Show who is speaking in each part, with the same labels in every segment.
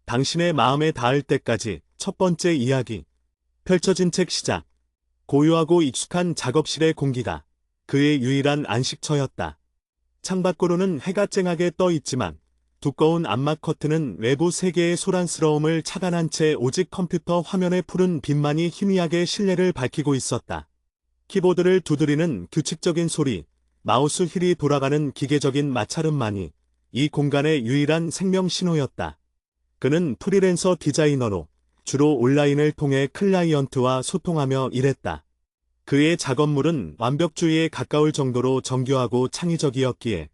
Speaker 1: 당신의 마음에 닿을 때까지 첫 번째 이야기. 펼쳐진 책 시작. 고요하고 익숙한 작업실의 공기가 그의 유일한 안식처였다. 창밖으로는 해가 쨍하게 떠 있지만 두꺼운 암막 커튼은 외부 세계의 소란스러움을 차단한 채 오직 컴퓨터 화면의 푸른 빛만이 희미하게 실내를 밝히고 있었다. 키보드를 두드리는 규칙적인 소리, 마우스 휠이 돌아가는 기계적인 마찰음만이 이 공간의 유일한 생명 신호였다. 그는 프리랜서 디자이너로 주로 온라인을 통해 클라이언트와 소통하며 일했다. 그의 작업물은 완벽주의에 가까울 정도로 정교하고 창의적이었기에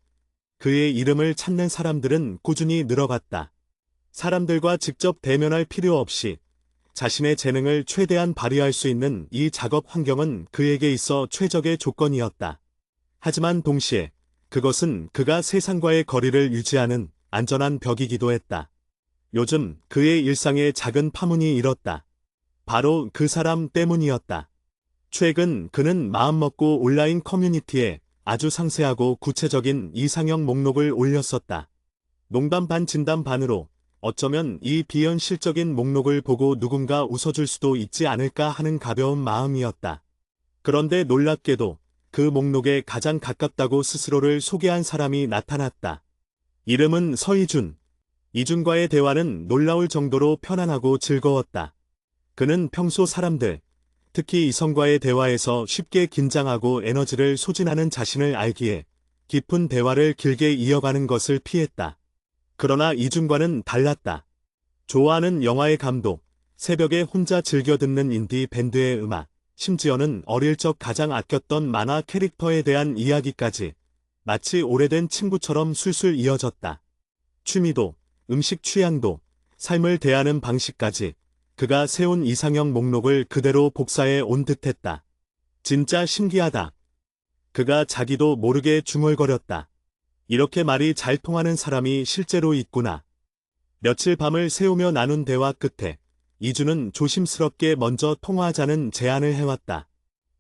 Speaker 1: 그의 이름을 찾는 사람들은 꾸준히 늘어갔다. 사람들과 직접 대면할 필요 없이 자신의 재능을 최대한 발휘할 수 있는 이 작업 환경은 그에게 있어 최적의 조건이었다. 하지만 동시에 그것은 그가 세상과의 거리를 유지하는 안전한 벽이기도 했다. 요즘 그의 일상에 작은 파문이 일었다. 바로 그 사람 때문이었다. 최근 그는 마음먹고 온라인 커뮤니티에 아주 상세하고 구체적인 이상형 목록을 올렸었다. 농담 반 진담 반으로 어쩌면 이 비현실적인 목록을 보고 누군가 웃어줄 수도 있지 않을까 하는 가벼운 마음이었다. 그런데 놀랍게도 그 목록에 가장 가깝다고 스스로를 소개한 사람이 나타났다. 이름은 서희준. 이준과의 대화는 놀라울 정도로 편안하고 즐거웠다. 그는 평소 사람들, 특히 이성과의 대화에서 쉽게 긴장하고 에너지를 소진하는 자신을 알기에 깊은 대화를 길게 이어가는 것을 피했다. 그러나 이준과는 달랐다. 좋아하는 영화의 감독, 새벽에 혼자 즐겨 듣는 인디 밴드의 음악, 심지어는 어릴 적 가장 아꼈던 만화 캐릭터에 대한 이야기까지 마치 오래된 친구처럼 술술 이어졌다. 취미도, 음식 취향도, 삶을 대하는 방식까지 그가 세운 이상형 목록을 그대로 복사해 온 듯했다. 진짜 신기하다. 그가 자기도 모르게 중얼거렸다. 이렇게 말이 잘 통하는 사람이 실제로 있구나. 며칠 밤을 새우며 나눈 대화 끝에 이준은 조심스럽게 먼저 통화하자는 제안을 해왔다.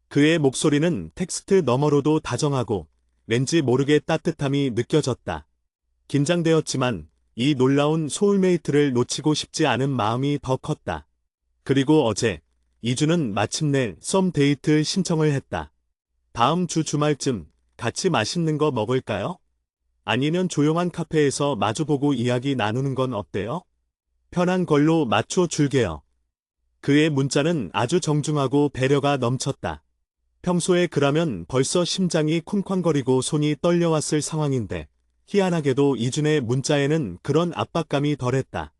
Speaker 1: 그의 목소리는 텍스트 너머로도 다정하고 왠지 모르게 따뜻함이 느껴졌다. 긴장되었지만 이 놀라운 소울메이트를 놓치고 싶지 않은 마음이 더 컸다. 그리고 어제 이준은 마침내 썸 데이트 신청을 했다. 다음 주 주말쯤 같이 맛있는 거 먹을까요? 아니면 조용한 카페에서 마주보고 이야기 나누는 건 어때요? 편한 걸로 맞춰 줄게요. 그의 문자는 아주 정중하고 배려가 넘쳤다. 평소에 그라면 벌써 심장이 쿵쾅거리고 손이 떨려왔을 상황인데 희한하게도 이준의 문자에는 그런 압박감이 덜했다.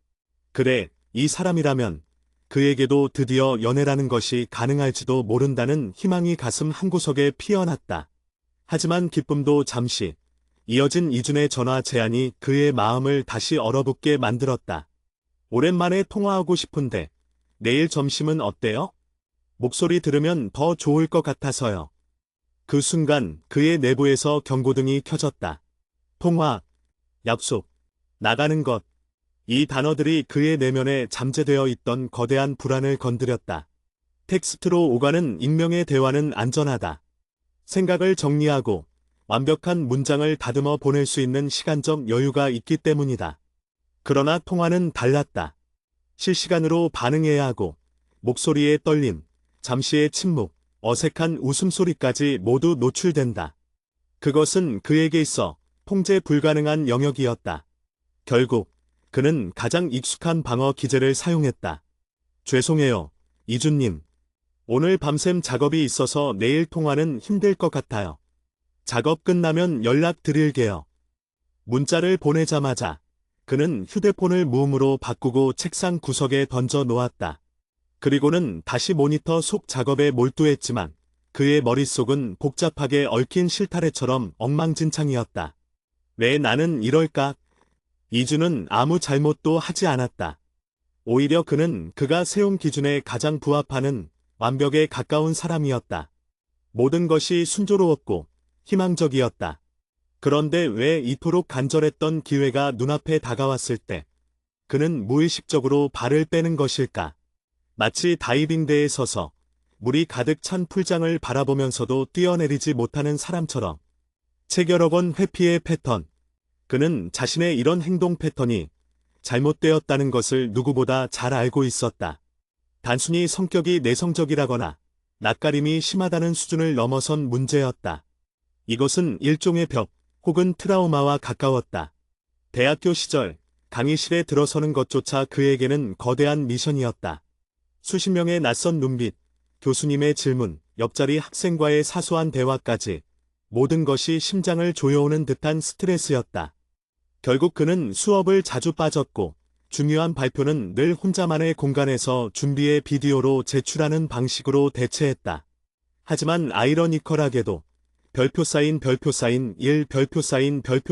Speaker 1: 그래, 이 사람이라면 그에게도 드디어 연애라는 것이 가능할지도 모른다는 희망이 가슴 한구석에 피어났다. 하지만 기쁨도 잠시 이어진 이준의 전화 제안이 그의 마음을 다시 얼어붙게 만들었다. 오랜만에 통화하고 싶은데 내일 점심은 어때요? 목소리 들으면 더 좋을 것 같아서요. 그 순간 그의 내부에서 경고등이 켜졌다. 통화, 약속, 나가는 것. 이 단어들이 그의 내면에 잠재되어 있던 거대한 불안을 건드렸다. 텍스트로 오가는 익명의 대화는 안전하다. 생각을 정리하고 완벽한 문장을 다듬어 보낼 수 있는 시간적 여유가 있기 때문이다. 그러나 통화는 달랐다. 실시간으로 반응해야 하고 목소리의 떨림, 잠시의 침묵, 어색한 웃음소리까지 모두 노출된다. 그것은 그에게 있어 통제 불가능한 영역이었다. 결국 그는 가장 익숙한 방어 기제를 사용했다. 죄송해요, 이준님. 오늘 밤샘 작업이 있어서 내일 통화는 힘들 것 같아요. 작업 끝나면 연락드릴게요. 문자를 보내자마자 그는 휴대폰을 무음으로 바꾸고 책상 구석에 던져 놓았다. 그리고는 다시 모니터 속 작업에 몰두했지만 그의 머릿속은 복잡하게 얽힌 실타래처럼 엉망진창이었다. 왜 나는 이럴까? 이준은 아무 잘못도 하지 않았다. 오히려 그는 그가 세운 기준에 가장 부합하는 완벽에 가까운 사람이었다. 모든 것이 순조로웠고 희망적이었다. 그런데 왜 이토록 간절했던 기회가 눈앞에 다가왔을 때 그는 무의식적으로 발을 빼는 것일까? 마치 다이빙대에 서서 물이 가득 찬 풀장을 바라보면서도 뛰어내리지 못하는 사람처럼. 체결억 원 회피의 패턴. 그는 자신의 이런 행동 패턴이 잘못되었다는 것을 누구보다 잘 알고 있었다. 단순히 성격이 내성적이라거나 낯가림이 심하다는 수준을 넘어선 문제였다. 이것은 일종의 벽 혹은 트라우마와 가까웠다. 대학교 시절 강의실에 들어서는 것조차 그에게는 거대한 미션이었다. 수십 명의 낯선 눈빛, 교수님의 질문, 옆자리 학생과의 사소한 대화까지 모든 것이 심장을 조여오는 듯한 스트레스였다. 결국 그는 수업을 자주 빠졌고 중요한 발표는 늘 혼자만의 공간에서 준비해 비디오로 제출하는 방식으로 대체했다. 하지만 아이러니컬하게도 별표 쌓인 1, 별표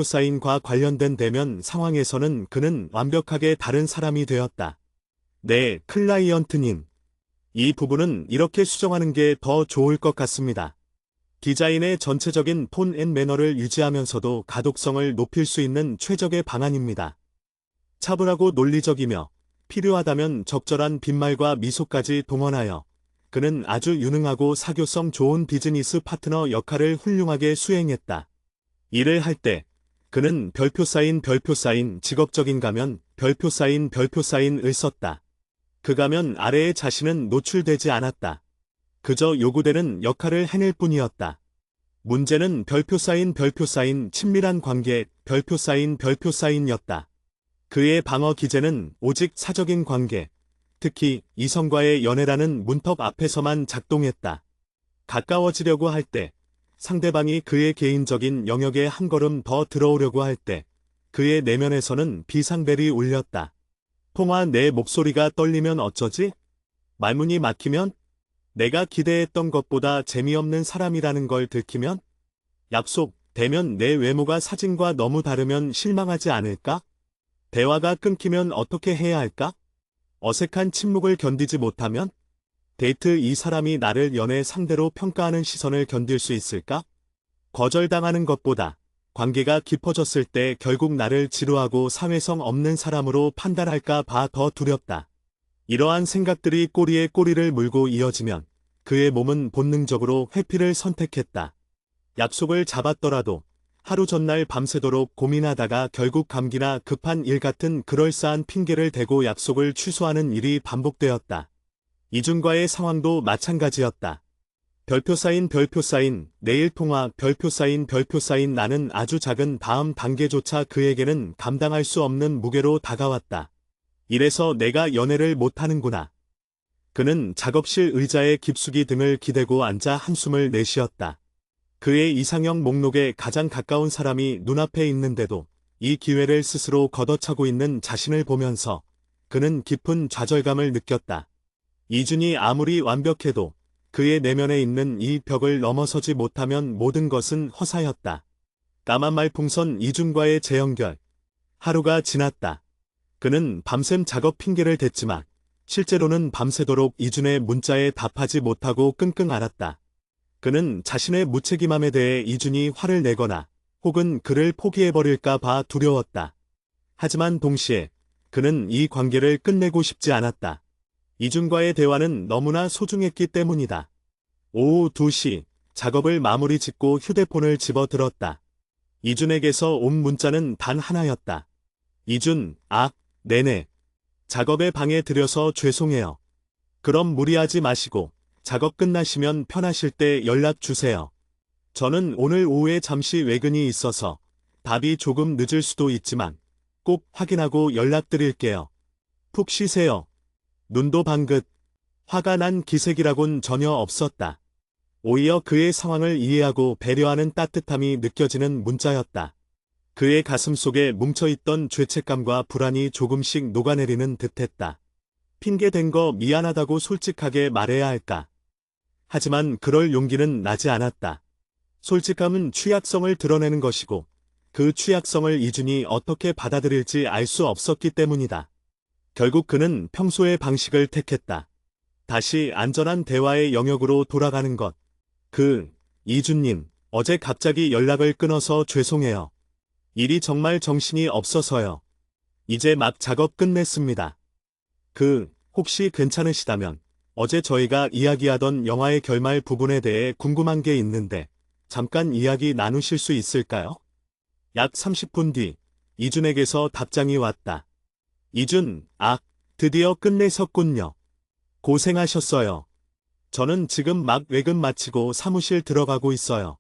Speaker 1: 쌓인과 관련된 대면 상황에서는 그는 완벽하게 다른 사람이 되었다. 네, 클라이언트님. 이 부분은 이렇게 수정하는 게 더 좋을 것 같습니다. 디자인의 전체적인 톤 앤 매너를 유지하면서도 가독성을 높일 수 있는 최적의 방안입니다. 차분하고 논리적이며 필요하다면 적절한 빈말과 미소까지 동원하여 그는 아주 유능하고 사교성 좋은 비즈니스 파트너 역할을 훌륭하게 수행했다. 일을 할 때 그는 별표 쌓인 직업적인 가면 별표 쌓인을 썼다. 그 가면 아래에 자신은 노출되지 않았다. 그저 요구되는 역할을 해낼 뿐이었다. 문제는 별표 쌓인 친밀한 관계 별표 쌓인이었다. 그의 방어 기제는 오직 사적인 관계, 특히 이성과의 연애라는 문턱 앞에서만 작동했다. 가까워지려고 할 때, 상대방이 그의 개인적인 영역에 한 걸음 더 들어오려고 할 때, 그의 내면에서는 비상벨이 울렸다. 통화 내 목소리가 떨리면 어쩌지? 말문이 막히면? 내가 기대했던 것보다 재미없는 사람이라는 걸 들키면? 약속, 대면 내 외모가 사진과 너무 다르면 실망하지 않을까? 대화가 끊기면 어떻게 해야 할까? 어색한 침묵을 견디지 못하면? 데이트 이 사람이 나를 연애 상대로 평가하는 시선을 견딜 수 있을까? 거절당하는 것보다 관계가 깊어졌을 때 결국 나를 지루하고 사회성 없는 사람으로 판단할까 봐 더 두렵다. 이러한 생각들이 꼬리에 꼬리를 물고 이어지면 그의 몸은 본능적으로 회피를 선택했다. 약속을 잡았더라도 하루 전날 밤새도록 고민하다가 결국 감기나 급한 일 같은 그럴싸한 핑계를 대고 약속을 취소하는 일이 반복되었다. 이준과의 상황도 마찬가지였다. 별표 쌓인, 내일 통화, 별표 쌓인 나는 아주 작은 다음 단계조차 그에게는 감당할 수 없는 무게로 다가왔다. 이래서 내가 연애를 못하는구나. 그는 작업실 의자에 깊숙이 등을 기대고 앉아 한숨을 내쉬었다. 그의 이상형 목록에 가장 가까운 사람이 눈앞에 있는데도 이 기회를 스스로 걷어차고 있는 자신을 보면서 그는 깊은 좌절감을 느꼈다. 이준이 아무리 완벽해도 그의 내면에 있는 이 벽을 넘어서지 못하면 모든 것은 허사였다. 까만 말풍선 이준과의 재연결. 하루가 지났다. 그는 밤샘 작업 핑계를 댔지만 실제로는 밤새도록 이준의 문자에 답하지 못하고 끙끙 앓았다. 그는 자신의 무책임함에 대해 이준이 화를 내거나 혹은 그를 포기해버릴까 봐 두려웠다. 하지만 동시에 그는 이 관계를 끝내고 싶지 않았다. 이준과의 대화는 너무나 소중했기 때문이다. 오후 2시, 작업을 마무리 짓고 휴대폰을 집어들었다. 이준에게서 온 문자는 단 하나였다. 이준, 네네. 작업에 방해 들여서 죄송해요. 그럼 무리하지 마시고 작업 끝나시면 편하실 때 연락 주세요. 저는 오늘 오후에 잠시 외근이 있어서 답이 조금 늦을 수도 있지만 꼭 확인하고 연락드릴게요. 푹 쉬세요. 눈도 방긋. 화가 난 기색이라곤 전혀 없었다. 오히려 그의 상황을 이해하고 배려하는 따뜻함이 느껴지는 문자였다. 그의 가슴 속에 뭉쳐있던 죄책감과 불안이 조금씩 녹아내리는 듯했다. 핑계댄 거 미안하다고 솔직하게 말해야 할까? 하지만 그럴 용기는 나지 않았다. 솔직함은 취약성을 드러내는 것이고 그 취약성을 이준이 어떻게 받아들일지 알 수 없었기 때문이다. 결국 그는 평소의 방식을 택했다. 다시 안전한 대화의 영역으로 돌아가는 것. 이준님, 어제 갑자기 연락을 끊어서 죄송해요. 일이 정말 정신이 없어서요. 이제 막 작업 끝냈습니다. 혹시 괜찮으시다면 어제 저희가 이야기하던 영화의 결말 부분에 대해 궁금한 게 있는데 잠깐 이야기 나누실 수 있을까요? 약 30분 뒤 이준에게서 답장이 왔다. 이준, 드디어 끝내셨군요. 고생하셨어요. 저는 지금 막 외근 마치고 사무실 들어가고 있어요.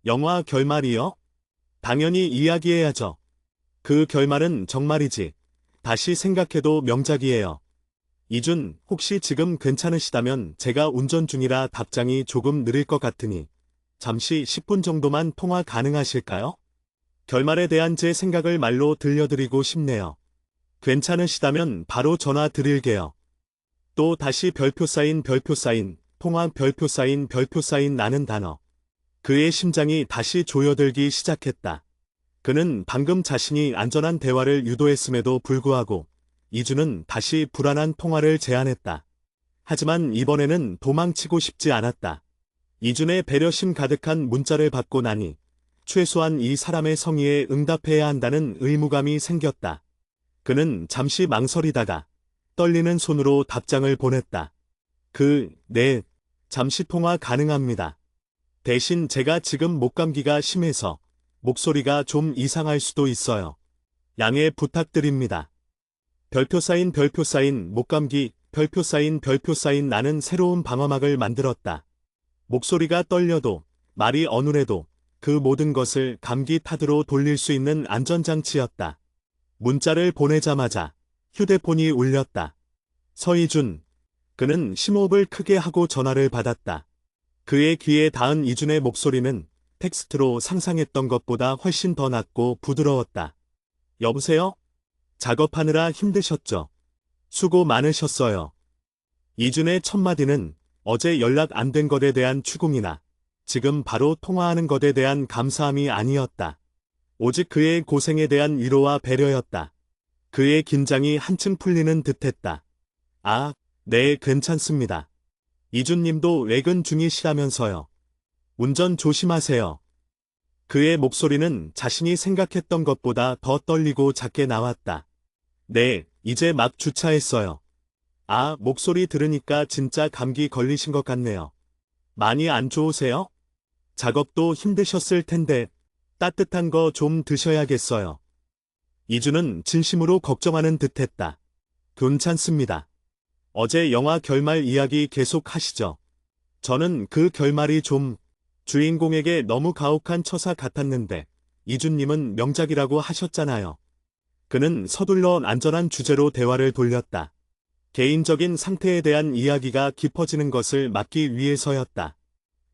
Speaker 1: 영화 결말이요? 당연히 이야기해야죠. 그 결말은 정말이지. 다시 생각해도 명작이에요. 이준, 혹시 지금 괜찮으시다면 제가 운전 중이라 답장이 조금 느릴 것 같으니 잠시 10분 정도만 통화 가능하실까요? 결말에 대한 제 생각을 말로 들려드리고 싶네요. 괜찮으시다면 바로 전화 드릴게요. 또 다시 별표 사인, 통화 별표 사인 나는 단어. 그의 심장이 다시 조여들기 시작했다. 그는 방금 자신이 안전한 대화를 유도했음에도 불구하고 이준은 다시 불안한 통화를 제안했다. 하지만 이번에는 도망치고 싶지 않았다. 이준의 배려심 가득한 문자를 받고 나니 최소한 이 사람의 성의에 응답해야 한다는 의무감이 생겼다. 그는 잠시 망설이다가 떨리는 손으로 답장을 보냈다. 네, 잠시 통화 가능합니다. 대신 제가 지금 목감기가 심해서 목소리가 좀 이상할 수도 있어요. 양해 부탁드립니다. 별표 사인, 목감기, 별표 사인 나는 새로운 방어막을 만들었다. 목소리가 떨려도, 말이 어눌해도 그 모든 것을 감기 탓으로 돌릴 수 있는 안전장치였다. 문자를 보내자마자 휴대폰이 울렸다. 서이준. 그는 심호흡을 크게 하고 전화를 받았다. 그의 귀에 닿은 이준의 목소리는 텍스트로 상상했던 것보다 훨씬 더 낮고 부드러웠다. 여보세요? 작업하느라 힘드셨죠? 수고 많으셨어요. 이준의 첫 마디는 어제 연락 안 된 것에 대한 추궁이나 지금 바로 통화하는 것에 대한 감사함이 아니었다. 오직 그의 고생에 대한 위로와 배려였다. 그의 긴장이 한층 풀리는 듯했다. 네, 괜찮습니다. 이준님도 외근 중이시라면서요. 운전 조심하세요. 그의 목소리는 자신이 생각했던 것보다 더 떨리고 작게 나왔다. 네, 이제 막 주차했어요. 목소리 들으니까 진짜 감기 걸리신 것 같네요. 많이 안 좋으세요? 작업도 힘드셨을 텐데 따뜻한 거 좀 드셔야겠어요. 이준은 진심으로 걱정하는 듯했다. 괜찮습니다. 어제 영화 결말 이야기 계속 하시죠. 저는 그 결말이 좀 주인공에게 너무 가혹한 처사 같았는데 이준님은 명작이라고 하셨잖아요. 그는 서둘러 안전한 주제로 대화를 돌렸다. 개인적인 상태에 대한 이야기가 깊어지는 것을 막기 위해서였다.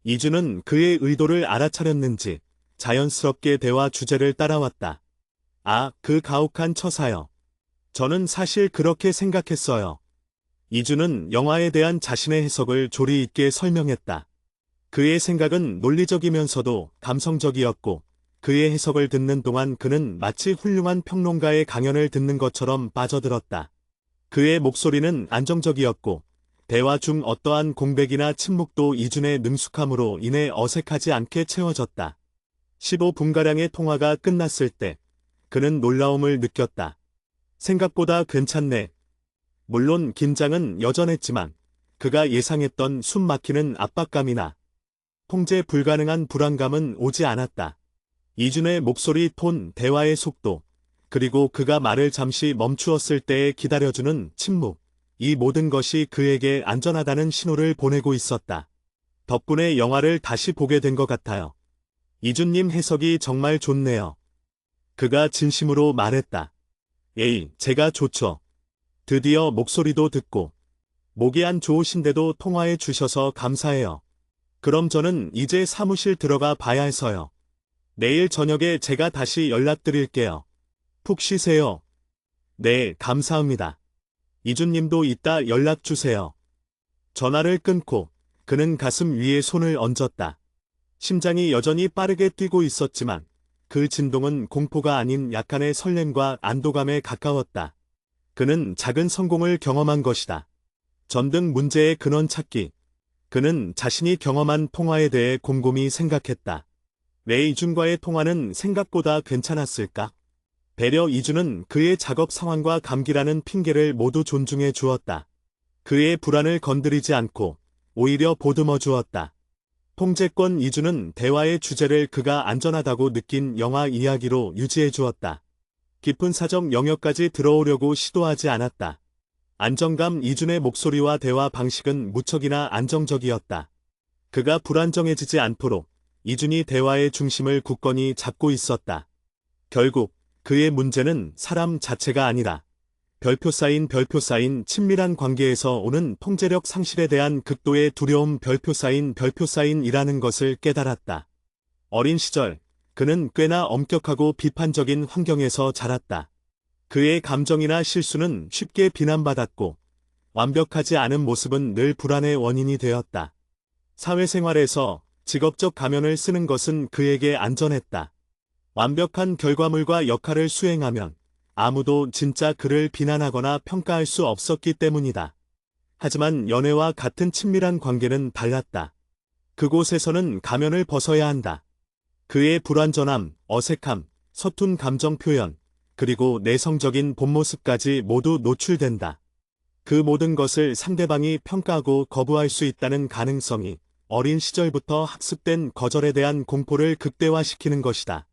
Speaker 1: 이준은 그의 의도를 알아차렸는지 자연스럽게 대화 주제를 따라왔다. 그 가혹한 처사요. 저는 사실 그렇게 생각했어요. 이준은 영화에 대한 자신의 해석을 조리 있게 설명했다. 그의 생각은 논리적이면서도 감성적이었고 그의 해석을 듣는 동안 그는 마치 훌륭한 평론가의 강연을 듣는 것처럼 빠져들었다. 그의 목소리는 안정적이었고 대화 중 어떠한 공백이나 침묵도 이준의 능숙함으로 인해 어색하지 않게 채워졌다. 15분가량의 통화가 끝났을 때 그는 놀라움을 느꼈다. 생각보다 괜찮네. 물론 긴장은 여전했지만 그가 예상했던 숨 막히는 압박감이나 통제 불가능한 불안감은 오지 않았다. 이준의 목소리 톤, 대화의 속도, 그리고 그가 말을 잠시 멈추었을 때에 기다려주는 침묵, 이 모든 것이 그에게 안전하다는 신호를 보내고 있었다. 덕분에 영화를 다시 보게 된 것 같아요. 이준님 해석이 정말 좋네요. 그가 진심으로 말했다. 제가 좋죠. 드디어 목소리도 듣고 목이 안 좋으신데도 통화해 주셔서 감사해요. 그럼 저는 이제 사무실 들어가 봐야 해서요. 내일 저녁에 제가 다시 연락드릴게요. 푹 쉬세요. 네, 감사합니다. 이준님도 이따 연락 주세요. 전화를 끊고 그는 가슴 위에 손을 얹었다. 심장이 여전히 빠르게 뛰고 있었지만 그 진동은 공포가 아닌 약간의 설렘과 안도감에 가까웠다. 그는 작은 성공을 경험한 것이다. 전등 문제의 근원 찾기. 그는 자신이 경험한 통화에 대해 곰곰이 생각했다. 왜 이준과의 통화는 생각보다 괜찮았을까? 배려. 이준은 그의 작업 상황과 감기라는 핑계를 모두 존중해 주었다. 그의 불안을 건드리지 않고 오히려 보듬어 주었다. 통제권. 이준은 대화의 주제를 그가 안전하다고 느낀 영화 이야기로 유지해 주었다. 깊은 사적 영역까지 들어오려고 시도하지 않았다. 안정감 이준의 목소리와 대화 방식은 무척이나 안정적이었다. 그가 불안정해지지 않도록 이준이 대화의 중심을 굳건히 잡고 있었다. 결국 그의 문제는 사람 자체가 아니라 별표 쌓인 친밀한 관계에서 오는 통제력 상실에 대한 극도의 두려움 별표 쌓인이라는 것을 깨달았다. 어린 시절 그는 꽤나 엄격하고 비판적인 환경에서 자랐다. 그의 감정이나 실수는 쉽게 비난받았고 완벽하지 않은 모습은 늘 불안의 원인이 되었다. 사회생활에서 직업적 가면을 쓰는 것은 그에게 안전했다. 완벽한 결과물과 역할을 수행하면 아무도 진짜 그를 비난하거나 평가할 수 없었기 때문이다. 하지만 연애와 같은 친밀한 관계는 달랐다. 그곳에서는 가면을 벗어야 한다. 그의 불완전함, 어색함, 서툰 감정 표현, 그리고 내성적인 본 모습까지 모두 노출된다. 그 모든 것을 상대방이 평가하고 거부할 수 있다는 가능성이 어린 시절부터 학습된 거절에 대한 공포를 극대화시키는 것이다.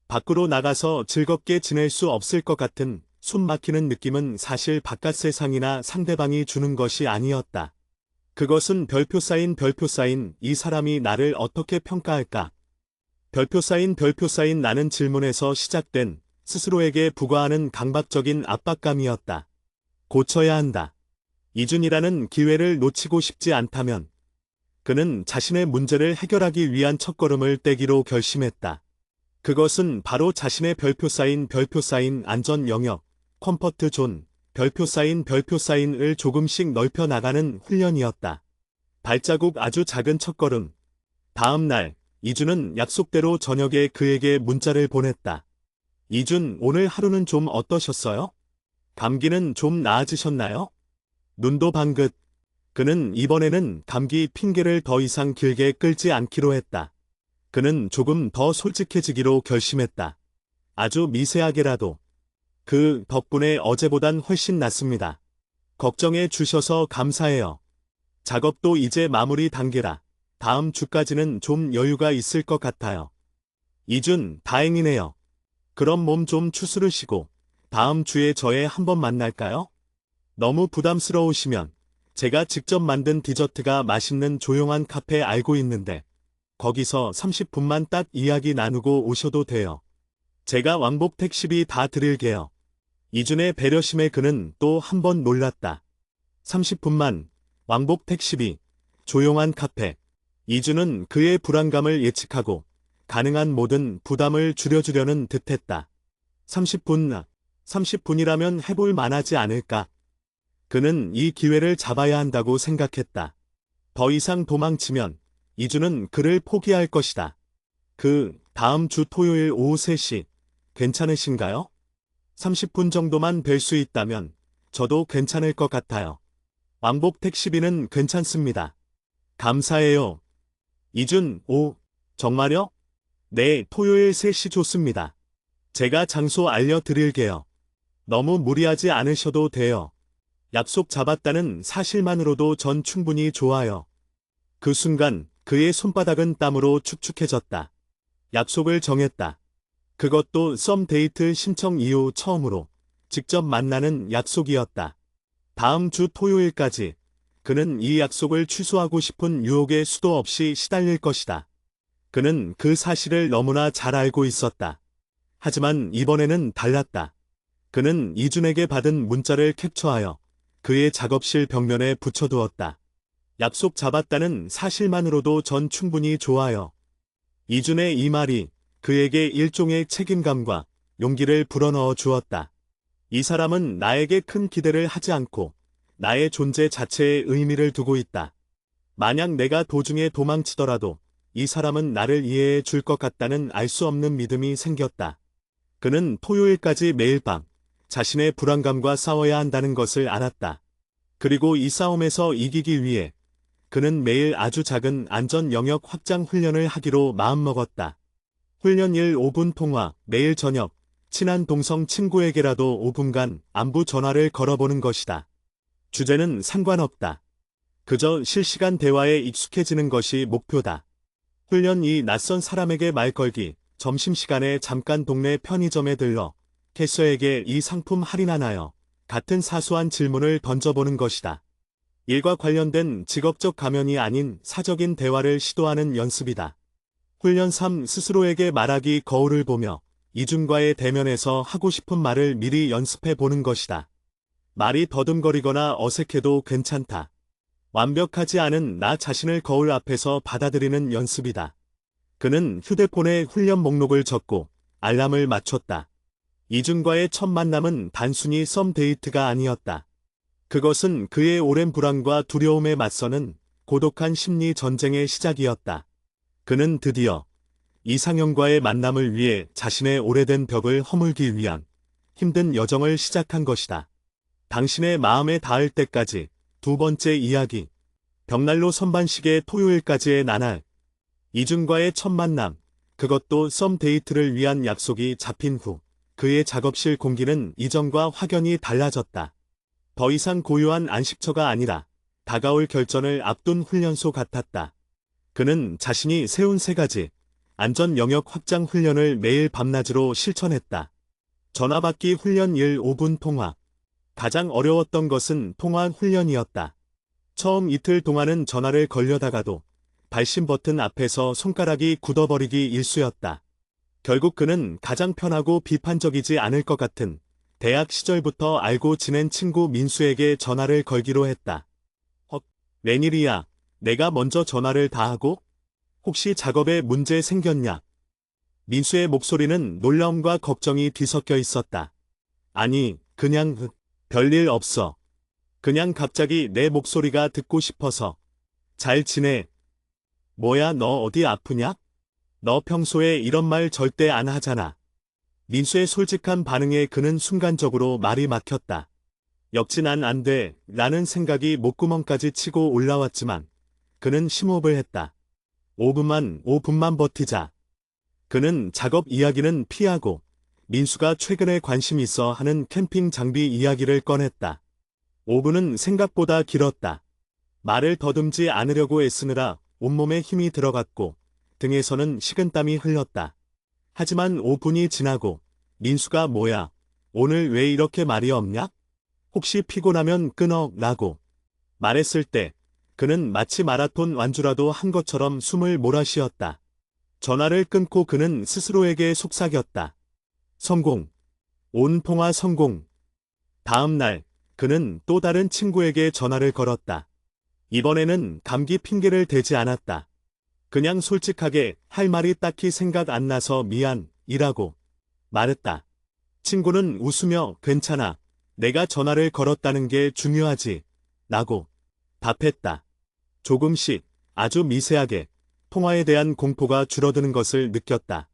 Speaker 1: 밖으로 나가서 즐겁게 지낼 수 없을 것 같은 숨 막히는 느낌은 사실 바깥 세상이나 상대방이 주는 것이 아니었다. 그것은 별표 쌓인 이 사람이 나를 어떻게 평가할까? 별표 쌓인 나는 질문에서 시작된 스스로에게 부과하는 강박적인 압박감이었다. 고쳐야 한다. 이준이라는 기회를 놓치고 싶지 않다면 그는 자신의 문제를 해결하기 위한 첫걸음을 떼기로 결심했다. 그것은 바로 자신의 별표 쌓인 안전 영역, 컴퍼트 존, 별표 쌓인을 조금씩 넓혀 나가는 훈련이었다. 발자국 아주 작은 첫걸음. 다음 날, 이준은 약속대로 저녁에 그에게 문자를 보냈다. 이준, 오늘 하루는 좀 어떠셨어요? 감기는 좀 나아지셨나요? 눈도 방긋. 그는 이번에는 감기 핑계를 더 이상 길게 끌지 않기로 했다. 그는 조금 더 솔직해지기로 결심했다. 아주 미세하게라도. 그 덕분에 어제보단 훨씬 낫습니다. 걱정해 주셔서 감사해요. 작업도 이제 마무리 단계라. 다음 주까지는 좀 여유가 있을 것 같아요. 이준, 다행이네요. 그럼 몸 좀 추스르시고 다음 주에 저에 한번 만날까요? 너무 부담스러우시면 제가 직접 만든 디저트가 맛있는 조용한 카페 알고 있는데 거기서 30분만 딱 이야기 나누고 오셔도 돼요. 제가 왕복 택시비 다 드릴게요. 이준의 배려심에 그는 또 한 번 놀랐다. 30분만, 왕복 택시비, 조용한 카페. 이준은 그의 불안감을 예측하고 가능한 모든 부담을 줄여주려는 듯했다. 30분이라면 해볼 만하지 않을까? 그는 이 기회를 잡아야 한다고 생각했다. 더 이상 도망치면 이준은 그를 포기할 것이다. 그 다음 주 토요일 오후 3시 괜찮으신가요? 30분 정도만 뵐 수 있다면 저도 괜찮을 것 같아요. 왕복 택시비는 괜찮습니다. 감사해요. 이준, 정말요? 네, 토요일 3시 좋습니다. 제가 장소 알려드릴게요. 너무 무리하지 않으셔도 돼요. 약속 잡았다는 사실만으로도 전 충분히 좋아요. 그 순간 그의 손바닥은 땀으로 축축해졌다. 약속을 정했다. 그것도 썸 데이트 신청 이후 처음으로 직접 만나는 약속이었다. 다음 주 토요일까지 그는 이 약속을 취소하고 싶은 유혹에 수도 없이 시달릴 것이다. 그는 그 사실을 너무나 잘 알고 있었다. 하지만 이번에는 달랐다. 그는 이준에게 받은 문자를 캡처하여 그의 작업실 벽면에 붙여두었다. 약속 잡았다는 사실만으로도 전 충분히 좋아요. 이준의 이 말이 그에게 일종의 책임감과 용기를 불어넣어 주었다. 이 사람은 나에게 큰 기대를 하지 않고 나의 존재 자체에 의미를 두고 있다. 만약 내가 도중에 도망치더라도 이 사람은 나를 이해해 줄 것 같다는 알 수 없는 믿음이 생겼다. 그는 토요일까지 매일 밤 자신의 불안감과 싸워야 한다는 것을 알았다. 그리고 이 싸움에서 이기기 위해 그는 매일 아주 작은 안전 영역 확장 훈련을 하기로 마음먹었다. 훈련 1 5분 통화, 매일 저녁, 친한 동성 친구에게라도 5분간 안부 전화를 걸어보는 것이다. 주제는 상관없다. 그저 실시간 대화에 익숙해지는 것이 목표다. 훈련 2 낯선 사람에게 말 걸기, 점심시간에 잠깐 동네 편의점에 들러 캐셔에게 이 상품 할인하나요? 같은 사소한 질문을 던져보는 것이다. 일과 관련된 직업적 가면이 아닌 사적인 대화를 시도하는 연습이다. 훈련 3. 스스로에게 말하기. 거울을 보며 이중과의 대면에서 하고 싶은 말을 미리 연습해 보는 것이다. 말이 더듬거리거나 어색해도 괜찮다. 완벽하지 않은 나 자신을 거울 앞에서 받아들이는 연습이다. 그는 휴대폰에 훈련 목록을 적고 알람을 맞췄다. 이준과의 첫 만남은 단순히 썸 데이트가 아니었다. 그것은 그의 오랜 불안과 두려움에 맞서는 고독한 심리 전쟁의 시작이었다. 그는 드디어 이상형과의 만남을 위해 자신의 오래된 벽을 허물기 위한 힘든 여정을 시작한 것이다. 당신의 마음에 닿을 때까지. 두 번째 이야기. 벽난로 선반식의 토요일까지의 나날. 이준과의 첫 만남. 그것도 썸 데이트를 위한 약속이 잡힌 후 그의 작업실 공기는 이전과 확연히 달라졌다. 더 이상 고요한 안식처가 아니라 다가올 결전을 앞둔 훈련소 같았다. 그는 자신이 세운 3가지 안전 영역 확장 훈련을 매일 밤낮으로 실천했다. 전화받기 훈련 1. 5분 통화. 가장 어려웠던 것은 통화 훈련이었다. 처음 이틀 동안은 전화를 걸려다가도 발신 버튼 앞에서 손가락이 굳어버리기 일쑤였다. 결국 그는 가장 편하고 비판적이지 않을 것 같은 대학 시절부터 알고 지낸 친구 민수에게 전화를 걸기로 했다. 웬일이야? 내가 먼저 전화를 다 하고? 혹시 작업에 문제 생겼냐? 민수의 목소리는 놀라움과 걱정이 뒤섞여 있었다. 아니, 그냥 별일 없어. 그냥 갑자기 내 목소리가 듣고 싶어서. 잘 지내? 뭐야, 너 어디 아프냐? 너 평소에 이런 말 절대 안 하잖아. 민수의 솔직한 반응에 그는 순간적으로 말이 막혔다. 역진한 안 돼. 라는 생각이 목구멍까지 치고 올라왔지만 그는 심호흡을 했다. 5분만 버티자. 그는 작업 이야기는 피하고 민수가 최근에 관심 있어 하는 캠핑 장비 이야기를 꺼냈다. 5분은 생각보다 길었다. 말을 더듬지 않으려고 애쓰느라 온몸에 힘이 들어갔고 등에서는 식은땀이 흘렀다. 하지만 5분이 지나고 민수가 뭐야? 오늘 왜 이렇게 말이 없냐? 혹시 피곤하면 끊어 라고 말했을 때 그는 마치 마라톤 완주라도 한 것처럼 숨을 몰아쉬었다. 전화를 끊고 그는 스스로에게 속삭였다. 성공. 온 통화 성공. 다음 날 그는 또 다른 친구에게 전화를 걸었다. 이번에는 감기 핑계를 대지 않았다. 그냥 솔직하게 할 말이 딱히 생각 안 나서 미안이라고 말했다. 친구는 웃으며 괜찮아. 내가 전화를 걸었다는 게 중요하지. 라고 답했다. 조금씩 아주 미세하게 통화에 대한 공포가 줄어드는 것을 느꼈다.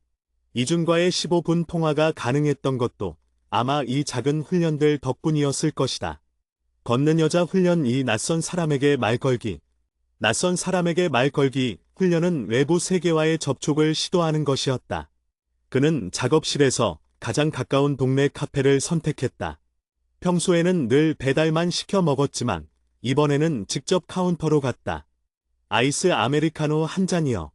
Speaker 1: 이준과의 15분 통화가 가능했던 것도 아마 이 작은 훈련들 덕분이었을 것이다. 걷는 여자 훈련 2. 낯선 사람에게 말 걸기. 낯선 사람에게 말 걸기 훈련은 외부 세계와의 접촉을 시도하는 것이었다. 그는 작업실에서 가장 가까운 동네 카페를 선택했다. 평소에는 늘 배달만 시켜 먹었지만 이번에는 직접 카운터로 갔다. 아이스 아메리카노 한 잔이요.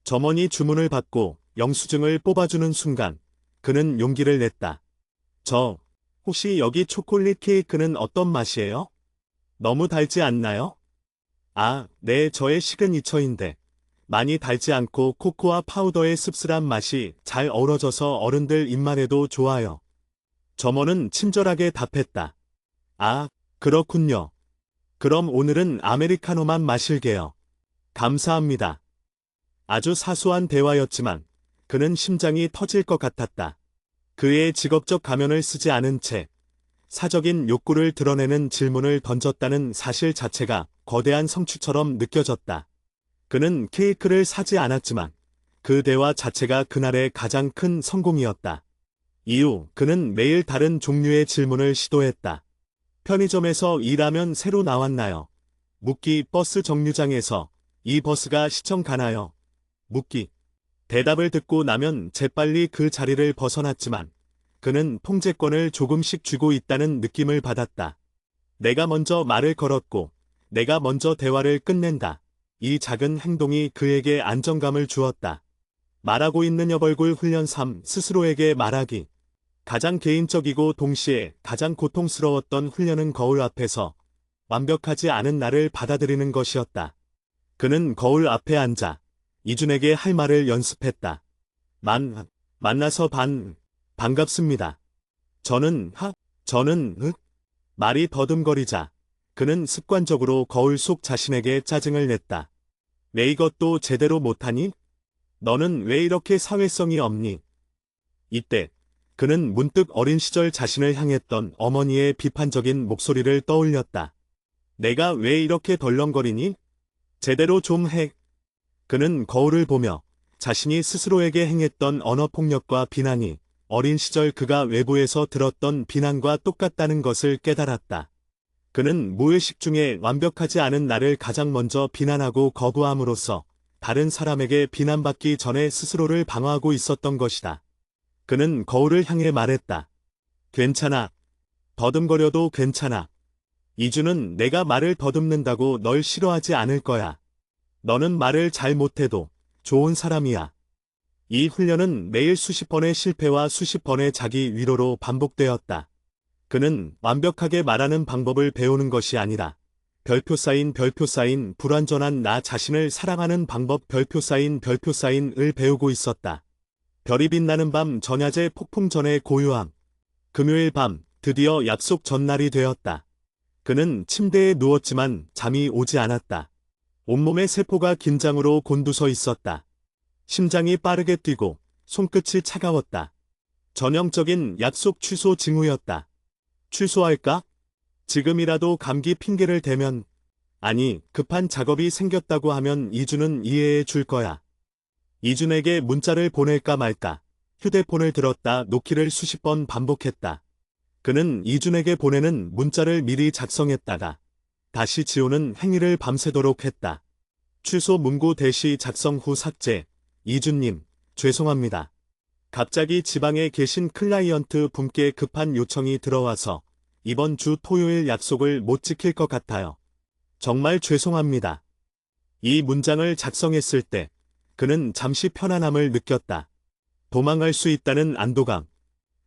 Speaker 1: 점원이 주문을 받고 영수증을 뽑아주는 순간 그는 용기를 냈다. 혹시 여기 초콜릿 케이크는 어떤 맛이에요? 너무 달지 않나요? 아, 네, 저의 시그니처인데. 많이 달지 않고 코코아 파우더의 씁쓸한 맛이 잘 어우러져서 어른들 입맛에도 좋아요. 점원은 친절하게 답했다. 아, 그렇군요. 그럼 오늘은 아메리카노만 마실게요. 감사합니다. 아주 사소한 대화였지만 그는 심장이 터질 것 같았다. 그의 직업적 가면을 쓰지 않은 채 사적인 욕구를 드러내는 질문을 던졌다는 사실 자체가 거대한 성취처럼 느껴졌다. 그는 케이크를 사지 않았지만 그 대화 자체가 그날의 가장 큰 성공이었다. 이후 그는 매일 다른 종류의 질문을 시도했다. 편의점에서 이 라면 새로 나왔나요? 묻기. 버스 정류장에서 이 버스가 시청 가나요? 묻기. 대답을 듣고 나면 재빨리 그 자리를 벗어났지만 그는 통제권을 조금씩 쥐고 있다는 느낌을 받았다. 내가 먼저 말을 걸었고 내가 먼저 대화를 끝낸다. 이 작은 행동이 그에게 안정감을 주었다. 말하고 있는 여벌굴 훈련 3. 스스로에게 말하기. 가장 개인적이고 동시에 가장 고통스러웠던 훈련은 거울 앞에서 완벽하지 않은 나를 받아들이는 것이었다. 그는 거울 앞에 앉아 이준에게 할 말을 연습했다. 만나서 반갑습니다. 저는 말이 더듬거리자 그는 습관적으로 거울 속 자신에게 짜증을 냈다. 왜 이것도 제대로 못하니? 너는 왜 이렇게 사회성이 없니? 이때 그는 문득 어린 시절 자신을 향했던 어머니의 비판적인 목소리를 떠올렸다. 내가 왜 이렇게 덜렁거리니? 제대로 좀 해. 그는 거울을 보며 자신이 스스로에게 행했던 언어폭력과 비난이 어린 시절 그가 외부에서 들었던 비난과 똑같다는 것을 깨달았다. 그는 무의식 중에 완벽하지 않은 나를 가장 먼저 비난하고 거부함으로써 다른 사람에게 비난받기 전에 스스로를 방어하고 있었던 것이다. 그는 거울을 향해 말했다. 괜찮아. 더듬거려도 괜찮아. 이주는 내가 말을 더듬는다고 널 싫어하지 않을 거야. 너는 말을 잘 못해도 좋은 사람이야. 이 훈련은 매일 수십 번의 실패와 수십 번의 자기 위로로 반복되었다. 그는 완벽하게 말하는 방법을 배우는 것이 아니라 별표 쌓인 불완전한 나 자신을 사랑하는 방법 별표 쌓인을 배우고 있었다. 별이 빛나는 밤 전야제 폭풍 전의 고요함. 금요일 밤 드디어 약속 전날이 되었다. 그는 침대에 누웠지만 잠이 오지 않았다. 온몸의 세포가 긴장으로 곤두서 있었다. 심장이 빠르게 뛰고 손끝이 차가웠다. 전형적인 약속 취소 징후였다. 취소할까? 지금이라도 감기 핑계를 대면, 아니, 급한 작업이 생겼다고 하면 이준은 이해해 줄 거야. 이준에게 문자를 보낼까 말까. 휴대폰을 들었다 놓기를 수십 번 반복했다. 그는 이준에게 보내는 문자를 미리 작성했다가 다시 지우는 행위를 밤새도록 했다. 취소 문구 대시 작성 후 삭제. 이준님, 죄송합니다. 갑자기 지방에 계신 클라이언트 분께 급한 요청이 들어와서 이번 주 토요일 약속을 못 지킬 것 같아요. 정말 죄송합니다. 이 문장을 작성했을 때 그는 잠시 편안함을 느꼈다. 도망갈 수 있다는 안도감.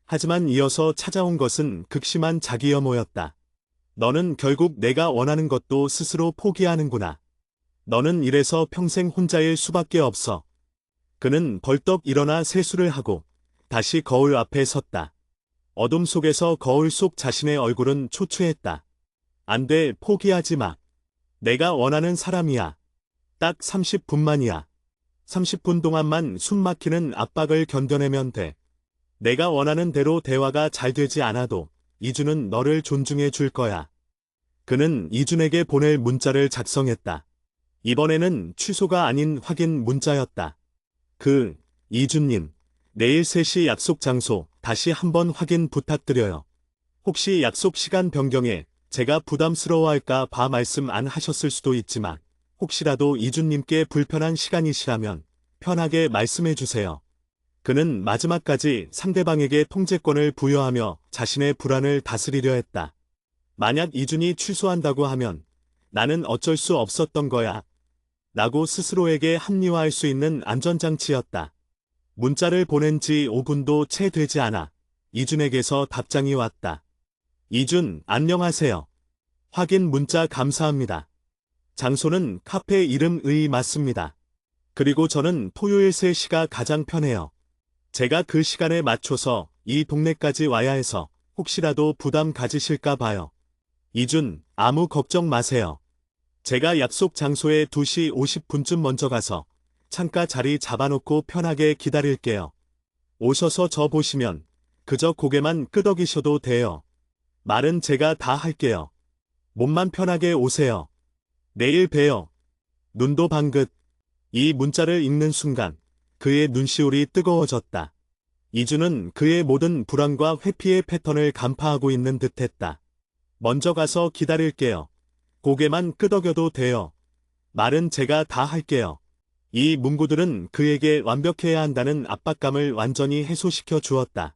Speaker 1: 하지만 이어서 찾아온 것은 극심한 자기 혐오였다. 너는 결국 내가 원하는 것도 스스로 포기하는구나. 너는 이래서 평생 혼자일 수밖에 없어. 그는 벌떡 일어나 세수를 하고 다시 거울 앞에 섰다. 어둠 속에서 거울 속 자신의 얼굴은 초췌했다. 안 돼, 포기하지 마. 내가 원하는 사람이야. 딱 30분만이야. 30분 동안만 숨 막히는 압박을 견뎌내면 돼. 내가 원하는 대로 대화가 잘 되지 않아도 이준은 너를 존중해 줄 거야. 그는 이준에게 보낼 문자를 작성했다. 이번에는 취소가 아닌 확인 문자였다. 이준님, 내일 3시 약속 장소 다시 한번 확인 부탁드려요. 혹시 약속 시간 변경에 제가 부담스러워할까 봐 말씀 안 하셨을 수도 있지만 혹시라도 이준님께 불편한 시간이시라면 편하게 말씀해 주세요. 그는 마지막까지 상대방에게 통제권을 부여하며 자신의 불안을 다스리려 했다. 만약 이준이 취소한다고 하면 나는 어쩔 수 없었던 거야. 라고 스스로에게 합리화할 수 있는 안전장치였다. 문자를 보낸 지 5분도 채 되지 않아 이준에게서 답장이 왔다. 이준, 안녕하세요. 확인 문자 감사합니다. 장소는 카페 이름의 맞습니다. 그리고 저는 토요일 3시가 가장 편해요. 제가 그 시간에 맞춰서 이 동네까지 와야 해서 혹시라도 부담 가지실까 봐요. 이준, 아무 걱정 마세요. 제가 약속 장소에 2시 50분쯤 먼저 가서 창가 자리 잡아놓고 편하게 기다릴게요. 오셔서 저 보시면 그저 고개만 끄덕이셔도 돼요. 말은 제가 다 할게요. 몸만 편하게 오세요. 내일 봬요. 눈도 방긋. 이 문자를 읽는 순간 그의 눈시울이 뜨거워졌다. 이준은 그의 모든 불안과 회피의 패턴을 간파하고 있는 듯했다. 먼저 가서 기다릴게요. 고개만 끄덕여도 돼요. 말은 제가 다 할게요. 이 문구들은 그에게 완벽해야 한다는 압박감을 완전히 해소시켜 주었다.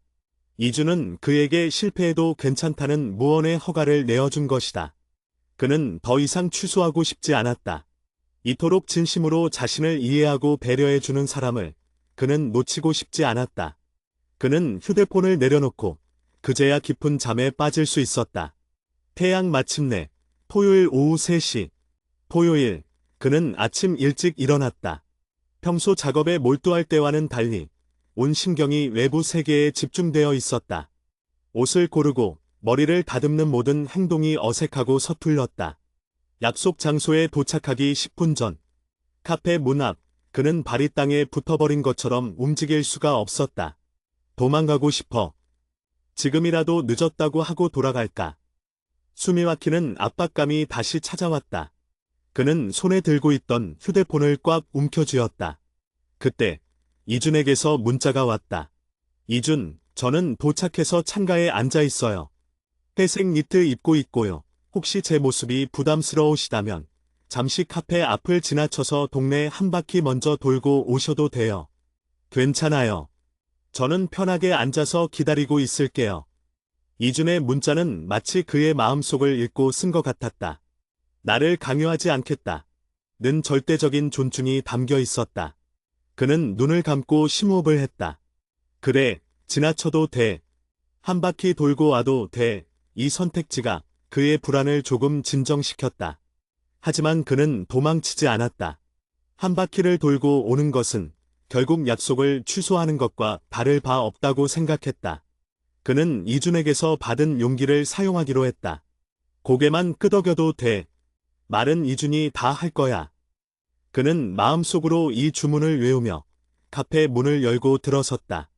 Speaker 1: 이준은 그에게 실패해도 괜찮다는 무언의 허가를 내어준 것이다. 그는 더 이상 취소하고 싶지 않았다. 이토록 진심으로 자신을 이해하고 배려해주는 사람을 그는 놓치고 싶지 않았다. 그는 휴대폰을 내려놓고 그제야 깊은 잠에 빠질 수 있었다. 태양 마침내 토요일 오후 3시. 토요일, 그는 아침 일찍 일어났다. 평소 작업에 몰두할 때와는 달리 온 신경이 외부 세계에 집중되어 있었다. 옷을 고르고 머리를 다듬는 모든 행동이 어색하고 서툴렀다. 약속 장소에 도착하기 10분 전. 카페 문 앞, 그는 발이 땅에 붙어버린 것처럼 움직일 수가 없었다. 도망가고 싶어. 지금이라도 늦었다고 하고 돌아갈까. 숨이 막히는 압박감이 다시 찾아왔다. 그는 손에 들고 있던 휴대폰을 꽉 움켜쥐었다. 그때 이준에게서 문자가 왔다. 이준, 저는 도착해서 창가에 앉아 있어요. 회색 니트 입고 있고요. 혹시 제 모습이 부담스러우시다면 잠시 카페 앞을 지나쳐서 동네 한 바퀴 먼저 돌고 오셔도 돼요. 괜찮아요. 저는 편하게 앉아서 기다리고 있을게요. 이준의 문자는 마치 그의 마음속을 읽고 쓴 것 같았다. 나를 강요하지 않겠다. 는 절대적인 존중이 담겨 있었다. 그는 눈을 감고 심호흡을 했다. 그래, 지나쳐도 돼. 한 바퀴 돌고 와도 돼. 이 선택지가 그의 불안을 조금 진정시켰다. 하지만 그는 도망치지 않았다. 한 바퀴를 돌고 오는 것은 결국 약속을 취소하는 것과 다를 바 없다고 생각했다. 그는 이준에게서 받은 용기를 사용하기로 했다. 고개만 끄덕여도 돼. 말은 이준이 다 할 거야. 그는 마음속으로 이 주문을 외우며 카페 문을 열고 들어섰다.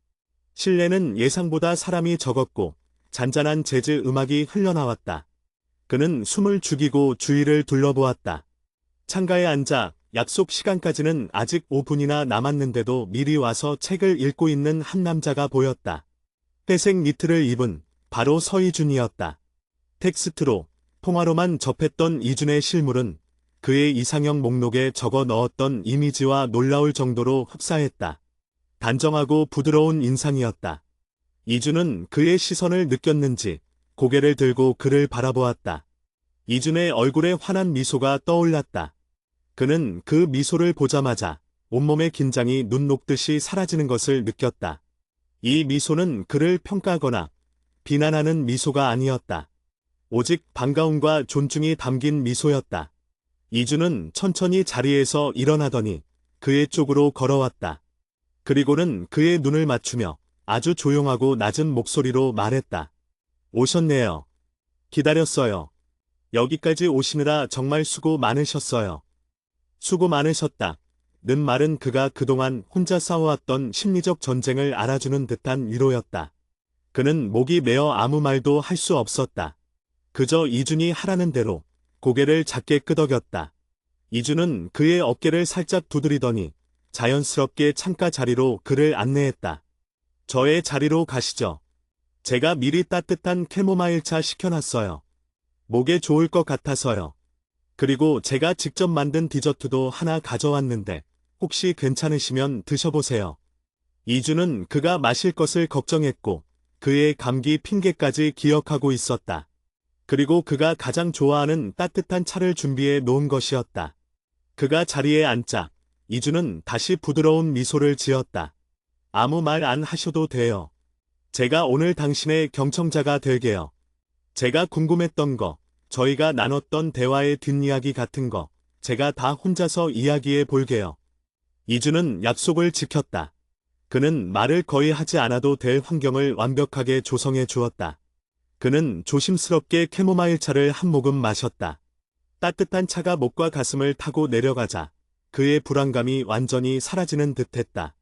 Speaker 1: 실내는 예상보다 사람이 적었고 잔잔한 재즈 음악이 흘러나왔다. 그는 숨을 죽이고 주위를 둘러보았다. 창가에 앉아 약속 시간까지는 아직 5분이나 남았는데도 미리 와서 책을 읽고 있는 한 남자가 보였다. 회색 니트를 입은 바로 서이준이었다. 텍스트로, 통화로만 접했던 이준의 실물은 그의 이상형 목록에 적어 넣었던 이미지와 놀라울 정도로 흡사했다. 단정하고 부드러운 인상이었다. 이준은 그의 시선을 느꼈는지 고개를 들고 그를 바라보았다. 이준의 얼굴에 환한 미소가 떠올랐다. 그는 그 미소를 보자마자 온몸의 긴장이 눈 녹듯이 사라지는 것을 느꼈다. 이 미소는 그를 평가하거나 비난하는 미소가 아니었다. 오직 반가움과 존중이 담긴 미소였다. 이준은 천천히 자리에서 일어나더니 그의 쪽으로 걸어왔다. 그리고는 그의 눈을 맞추며 아주 조용하고 낮은 목소리로 말했다. 오셨네요. 기다렸어요. 여기까지 오시느라 정말 수고 많으셨어요. 수고 많으셨다. 는 말은 그가 그동안 혼자 싸워왔던 심리적 전쟁을 알아주는 듯한 위로였다. 그는 목이 메어 아무 말도 할 수 없었다. 그저 이준이 하라는 대로 고개를 작게 끄덕였다. 이준은 그의 어깨를 살짝 두드리더니 자연스럽게 창가 자리로 그를 안내했다. 저의 자리로 가시죠. 제가 미리 따뜻한 캐모마일차 시켜놨어요. 목에 좋을 것 같아서요. 그리고 제가 직접 만든 디저트도 하나 가져왔는데 혹시 괜찮으시면 드셔보세요. 이준은 그가 마실 것을 걱정했고 그의 감기 핑계까지 기억하고 있었다. 그리고 그가 가장 좋아하는 따뜻한 차를 준비해 놓은 것이었다. 그가 자리에 앉자 이준은 다시 부드러운 미소를 지었다. 아무 말 안 하셔도 돼요. 제가 오늘 당신의 경청자가 될게요. 제가 궁금했던 거, 저희가 나눴던 대화의 뒷이야기 같은 거, 제가 다 혼자서 이야기해 볼게요. 이준은 약속을 지켰다. 그는 말을 거의 하지 않아도 될 환경을 완벽하게 조성해 주었다. 그는 조심스럽게 캐모마일 차를 한 모금 마셨다. 따뜻한 차가 목과 가슴을 타고 내려가자 그의 불안감이 완전히 사라지는 듯했다.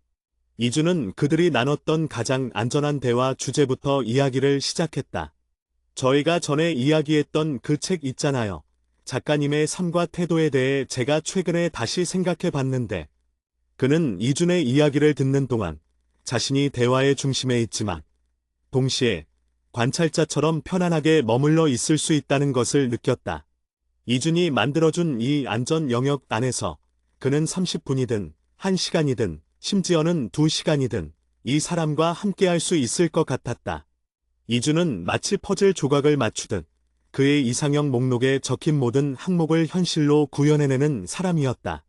Speaker 1: 이준은 그들이 나눴던 가장 안전한 대화 주제부터 이야기를 시작했다. 저희가 전에 이야기했던 그 책 있잖아요. 작가님의 삶과 태도에 대해 제가 최근에 다시 생각해 봤는데 그는 이준의 이야기를 듣는 동안 자신이 대화의 중심에 있지만 동시에 관찰자처럼 편안하게 머물러 있을 수 있다는 것을 느꼈다. 이준이 만들어준 이 안전 영역 안에서 그는 30분이든 1시간이든 심지어는 2시간이든 이 사람과 함께할 수 있을 것 같았다. 이준은 마치 퍼즐 조각을 맞추듯 그의 이상형 목록에 적힌 모든 항목을 현실로 구현해내는 사람이었다.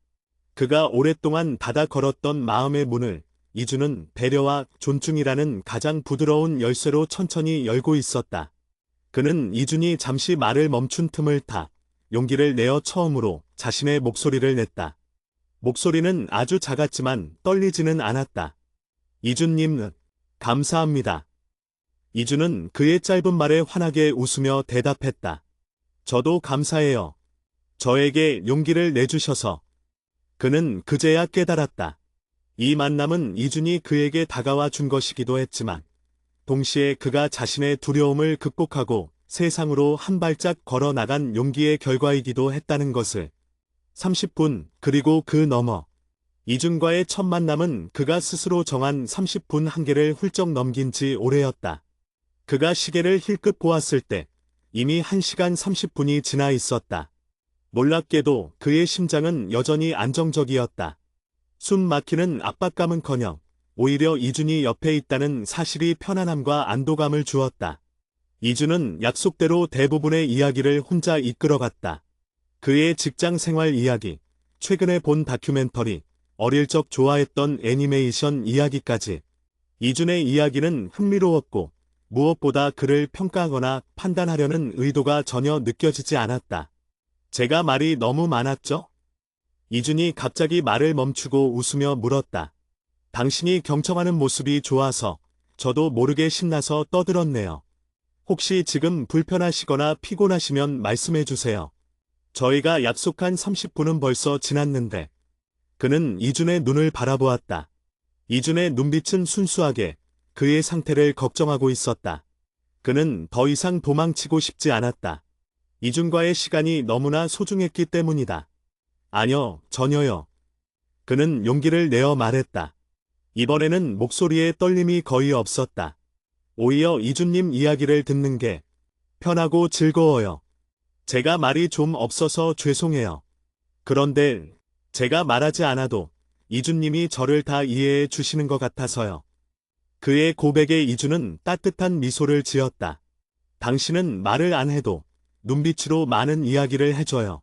Speaker 1: 그가 오랫동안 닫아 걸었던 마음의 문을 이주는 배려와 존중이라는 가장 부드러운 열쇠로 천천히 열고 있었다. 그는 이준이 잠시 말을 멈춘 틈을 타 용기를 내어 처음으로 자신의 목소리를 냈다. 목소리는 아주 작았지만 떨리지는 않았다. 이준님, 감사합니다. 이준은 그의 짧은 말에 환하게 웃으며 대답했다. 저도 감사해요. 저에게 용기를 내주셔서. 그는 그제야 깨달았다. 이 만남은 이준이 그에게 다가와 준 것이기도 했지만 동시에 그가 자신의 두려움을 극복하고 세상으로 한 발짝 걸어 나간 용기의 결과이기도 했다는 것을. 30분, 그리고 그 너머. 이준과의 첫 만남은 그가 스스로 정한 30분 한계를 훌쩍 넘긴 지 오래였다. 그가 시계를 힐끗 보았을 때 이미 1시간 30분이 지나 있었다. 놀랍게도 그의 심장은 여전히 안정적이었다. 숨 막히는 압박감은커녕 오히려 이준이 옆에 있다는 사실이 편안함과 안도감을 주었다. 이준은 약속대로 대부분의 이야기를 혼자 이끌어갔다. 그의 직장 생활 이야기, 최근에 본 다큐멘터리, 어릴 적 좋아했던 애니메이션 이야기까지. 이준의 이야기는 흥미로웠고 무엇보다 그를 평가하거나 판단하려는 의도가 전혀 느껴지지 않았다. 제가 말이 너무 많았죠? 이준이 갑자기 말을 멈추고 웃으며 물었다. 당신이 경청하는 모습이 좋아서 저도 모르게 신나서 떠들었네요. 혹시 지금 불편하시거나 피곤하시면 말씀해 주세요. 저희가 약속한 30분은 벌써 지났는데. 그는 이준의 눈을 바라보았다. 이준의 눈빛은 순수하게 그의 상태를 걱정하고 있었다. 그는 더 이상 도망치고 싶지 않았다. 이준과의 시간이 너무나 소중했기 때문이다. 아니요, 전혀요. 그는 용기를 내어 말했다. 이번에는 목소리에 떨림이 거의 없었다. 오히려 이준님 이야기를 듣는 게 편하고 즐거워요. 제가 말이 좀 없어서 죄송해요. 그런데 제가 말하지 않아도 이준님이 저를 다 이해해 주시는 것 같아서요. 그의 고백에 이준은 따뜻한 미소를 지었다. 당신은 말을 안 해도 눈빛으로 많은 이야기를 해줘요.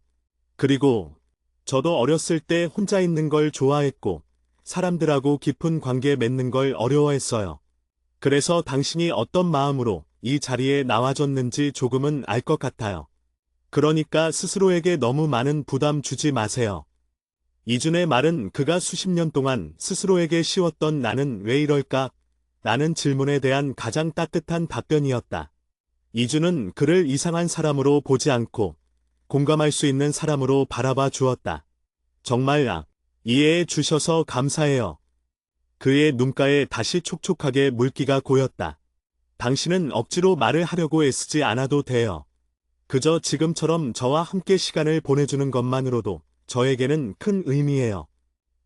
Speaker 1: 그리고 저도 어렸을 때 혼자 있는 걸 좋아했고 사람들하고 깊은 관계 맺는 걸 어려워했어요. 그래서 당신이 어떤 마음으로 이 자리에 나와줬는지 조금은 알 것 같아요. 그러니까 스스로에게 너무 많은 부담 주지 마세요. 이준의 말은 그가 수십 년 동안 스스로에게 씌웠던 나는 왜 이럴까? 라는 질문에 대한 가장 따뜻한 답변이었다. 이준은 그를 이상한 사람으로 보지 않고 공감할 수 있는 사람으로 바라봐 주었다. 정말 이해해 주셔서 감사해요. 그의 눈가에 다시 촉촉하게 물기가 고였다. 당신은 억지로 말을 하려고 애쓰지 않아도 돼요. 그저 지금처럼 저와 함께 시간을 보내주는 것만으로도 저에게는 큰 의미예요.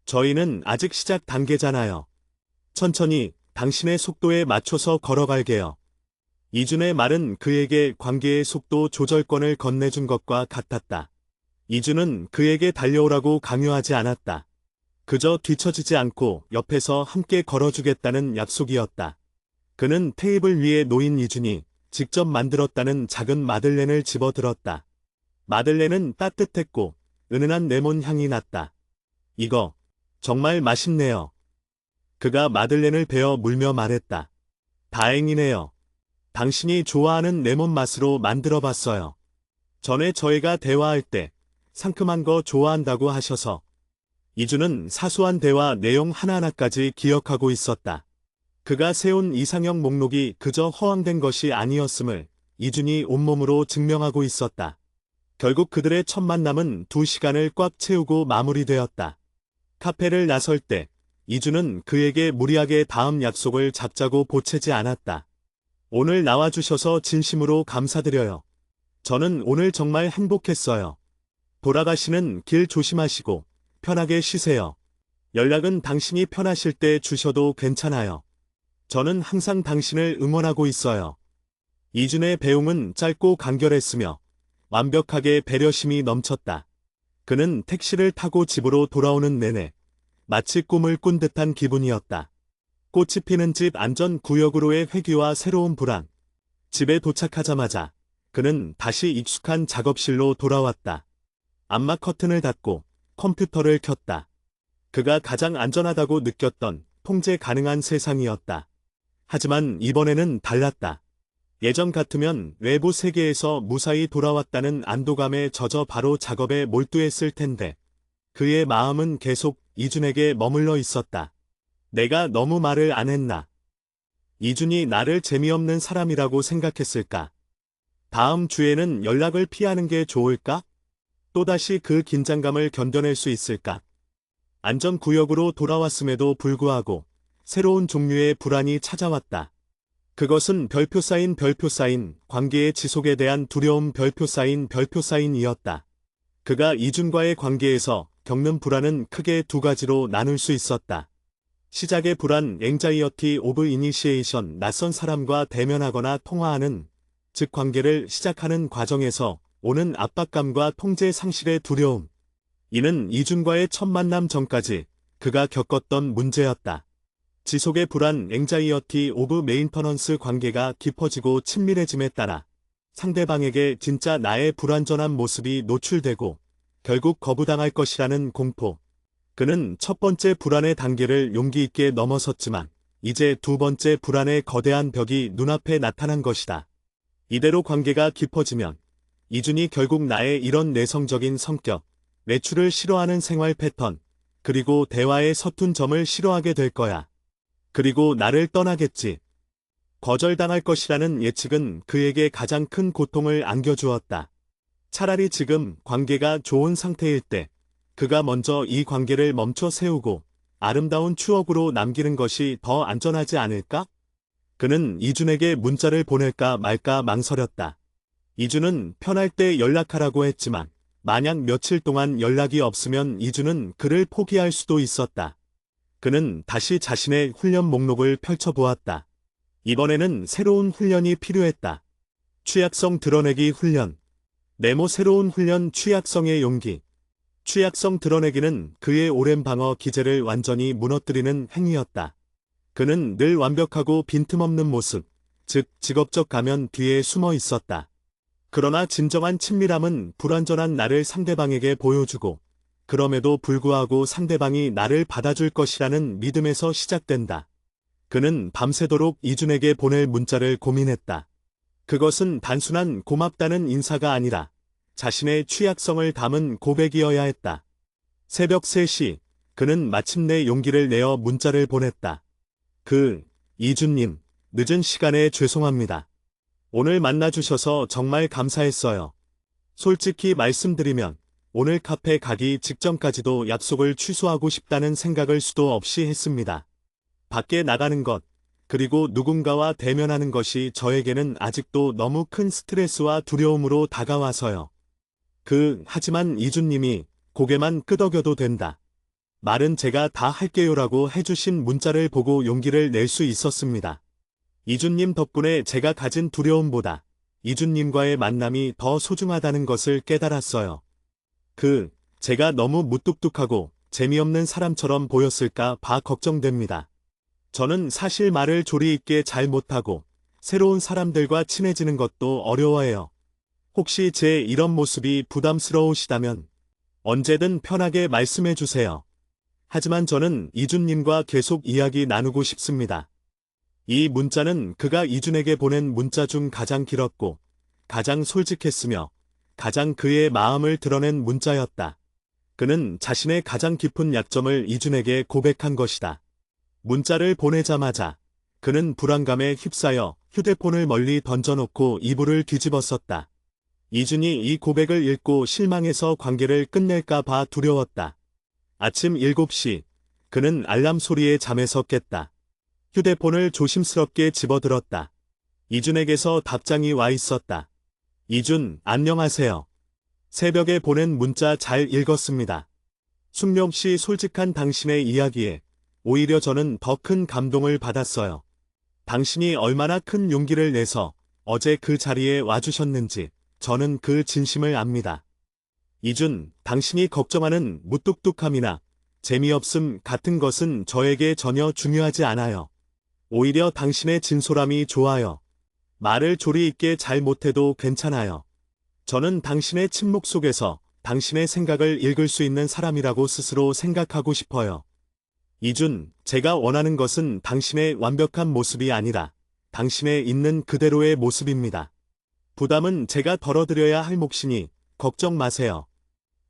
Speaker 1: 저희는 아직 시작 단계잖아요. 천천히 당신의 속도에 맞춰서 걸어갈게요. 이준의 말은 그에게 관계의 속도 조절권을 건네준 것과 같았다. 이준은 그에게 달려오라고 강요하지 않았다. 그저 뒤처지지 않고 옆에서 함께 걸어주겠다는 약속이었다. 그는 테이블 위에 놓인 이준이 직접 만들었다는 작은 마들렌을 집어들었다. 마들렌은 따뜻했고 은은한 레몬 향이 났다. 이거 정말 맛있네요. 그가 마들렌을 베어 물며 말했다. 다행이네요. 당신이 좋아하는 레몬 맛으로 만들어봤어요. 전에 저희가 대화할 때 상큼한 거 좋아한다고 하셔서. 이준은 사소한 대화 내용 하나하나까지 기억하고 있었다. 그가 세운 이상형 목록이 그저 허황된 것이 아니었음을 이준이 온몸으로 증명하고 있었다. 결국 그들의 첫 만남은 2시간을 꽉 채우고 마무리되었다. 카페를 나설 때 이준은 그에게 무리하게 다음 약속을 잡자고 보채지 않았다. 오늘 나와주셔서 진심으로 감사드려요. 저는 오늘 정말 행복했어요. 돌아가시는 길 조심하시고 편하게 쉬세요. 연락은 당신이 편하실 때 주셔도 괜찮아요. 저는 항상 당신을 응원하고 있어요. 이준의 배웅은 짧고 간결했으며 완벽하게 배려심이 넘쳤다. 그는 택시를 타고 집으로 돌아오는 내내 마치 꿈을 꾼 듯한 기분이었다. 꽃이 피는 집 안전구역으로의 회귀와 새로운 불안. 집에 도착하자마자 그는 다시 익숙한 작업실로 돌아왔다. 암막 커튼을 닫고 컴퓨터를 켰다. 그가 가장 안전하다고 느꼈던 통제 가능한 세상이었다. 하지만 이번에는 달랐다. 예전 같으면 외부 세계에서 무사히 돌아왔다는 안도감에 젖어 바로 작업에 몰두했을 텐데 그의 마음은 계속 이준에게 머물러 있었다. 내가 너무 말을 안 했나? 이준이 나를 재미없는 사람이라고 생각했을까? 다음 주에는 연락을 피하는 게 좋을까? 또다시 그 긴장감을 견뎌낼 수 있을까? 안전구역으로 돌아왔음에도 불구하고 새로운 종류의 불안이 찾아왔다. 그것은 별표 사인 관계의 지속에 대한 두려움 별표 사인이었다. 그가 이준과의 관계에서 겪는 불안은 크게 두 가지로 나눌 수 있었다. 시작의 불안, anxiety of initiation, 낯선 사람과 대면하거나 통화하는, 즉 관계를 시작하는 과정에서 오는 압박감과 통제 상실의 두려움. 이는 이준과의 첫 만남 전까지 그가 겪었던 문제였다. 지속의 불안, anxiety of maintenance, 관계가 깊어지고 친밀해짐에 따라 상대방에게 진짜 나의 불완전한 모습이 노출되고 결국 거부당할 것이라는 공포. 그는 첫 번째 불안의 단계를 용기 있게 넘어섰지만 이제 두 번째 불안의 거대한 벽이 눈앞에 나타난 것이다. 이대로 관계가 깊어지면 이준이 결국 나의 이런 내성적인 성격, 외출을 싫어하는 생활 패턴, 그리고 대화의 서툰 점을 싫어하게 될 거야. 그리고 나를 떠나겠지. 거절당할 것이라는 예측은 그에게 가장 큰 고통을 안겨주었다. 차라리 지금 관계가 좋은 상태일 때 그가 먼저 이 관계를 멈춰 세우고 아름다운 추억으로 남기는 것이 더 안전하지 않을까? 그는 이준에게 문자를 보낼까 말까 망설였다. 이준은 편할 때 연락하라고 했지만 만약 며칠 동안 연락이 없으면 이준은 그를 포기할 수도 있었다. 그는 다시 자신의 훈련 목록을 펼쳐보았다. 이번에는 새로운 훈련이 필요했다. 취약성 드러내기 훈련. 네모 새로운 훈련 취약성의 용기. 취약성 드러내기는 그의 오랜 방어 기제를 완전히 무너뜨리는 행위였다. 그는 늘 완벽하고 빈틈없는 모습, 즉 직업적 가면 뒤에 숨어 있었다. 그러나 진정한 친밀함은 불완전한 나를 상대방에게 보여주고 그럼에도 불구하고 상대방이 나를 받아줄 것이라는 믿음에서 시작된다. 그는 밤새도록 이준에게 보낼 문자를 고민했다. 그것은 단순한 고맙다는 인사가 아니라 자신의 취약성을 담은 고백이어야 했다. 새벽 3시, 그는 마침내 용기를 내어 문자를 보냈다. 이준님, 늦은 시간에 죄송합니다. 오늘 만나주셔서 정말 감사했어요. 솔직히 말씀드리면 오늘 카페 가기 직전까지도 약속을 취소하고 싶다는 생각을 수도 없이 했습니다. 밖에 나가는 것, 그리고 누군가와 대면하는 것이 저에게는 아직도 너무 큰 스트레스와 두려움으로 다가와서요. 하지만 이준님이 고개만 끄덕여도 된다. 말은 제가 다 할게요라고 해주신 문자를 보고 용기를 낼 수 있었습니다. 이준님 덕분에 제가 가진 두려움보다 이준님과의 만남이 더 소중하다는 것을 깨달았어요. 제가 너무 무뚝뚝하고 재미없는 사람처럼 보였을까 봐 걱정됩니다. 저는 사실 말을 조리 있게 잘 못하고 새로운 사람들과 친해지는 것도 어려워해요. 혹시 제 이런 모습이 부담스러우시다면 언제든 편하게 말씀해 주세요. 하지만 저는 이준님과 계속 이야기 나누고 싶습니다. 이 문자는 그가 이준에게 보낸 문자 중 가장 길었고 가장 솔직했으며 가장 그의 마음을 드러낸 문자였다. 그는 자신의 가장 깊은 약점을 이준에게 고백한 것이다. 문자를 보내자마자 그는 불안감에 휩싸여 휴대폰을 멀리 던져놓고 이불을 뒤집었었다. 이준이 이 고백을 읽고 실망해서 관계를 끝낼까 봐 두려웠다. 아침 7시, 그는 알람 소리에 잠에서 깼다. 휴대폰을 조심스럽게 집어들었다. 이준에게서 답장이 와 있었다. 이준, 안녕하세요. 새벽에 보낸 문자 잘 읽었습니다. 숙명씨 솔직한 당신의 이야기에 오히려 저는 더 큰 감동을 받았어요. 당신이 얼마나 큰 용기를 내서 어제 그 자리에 와주셨는지 저는 그 진심을 압니다. 이준, 당신이 걱정하는 무뚝뚝함이나 재미없음 같은 것은 저에게 전혀 중요하지 않아요. 오히려 당신의 진솔함이 좋아요. 말을 조리 있게 잘 못해도 괜찮아요. 저는 당신의 침묵 속에서 당신의 생각을 읽을 수 있는 사람이라고 스스로 생각하고 싶어요. 이준, 제가 원하는 것은 당신의 완벽한 모습이 아니라 당신의 있는 그대로의 모습입니다. 부담은 제가 덜어드려야 할 몫이니 걱정 마세요.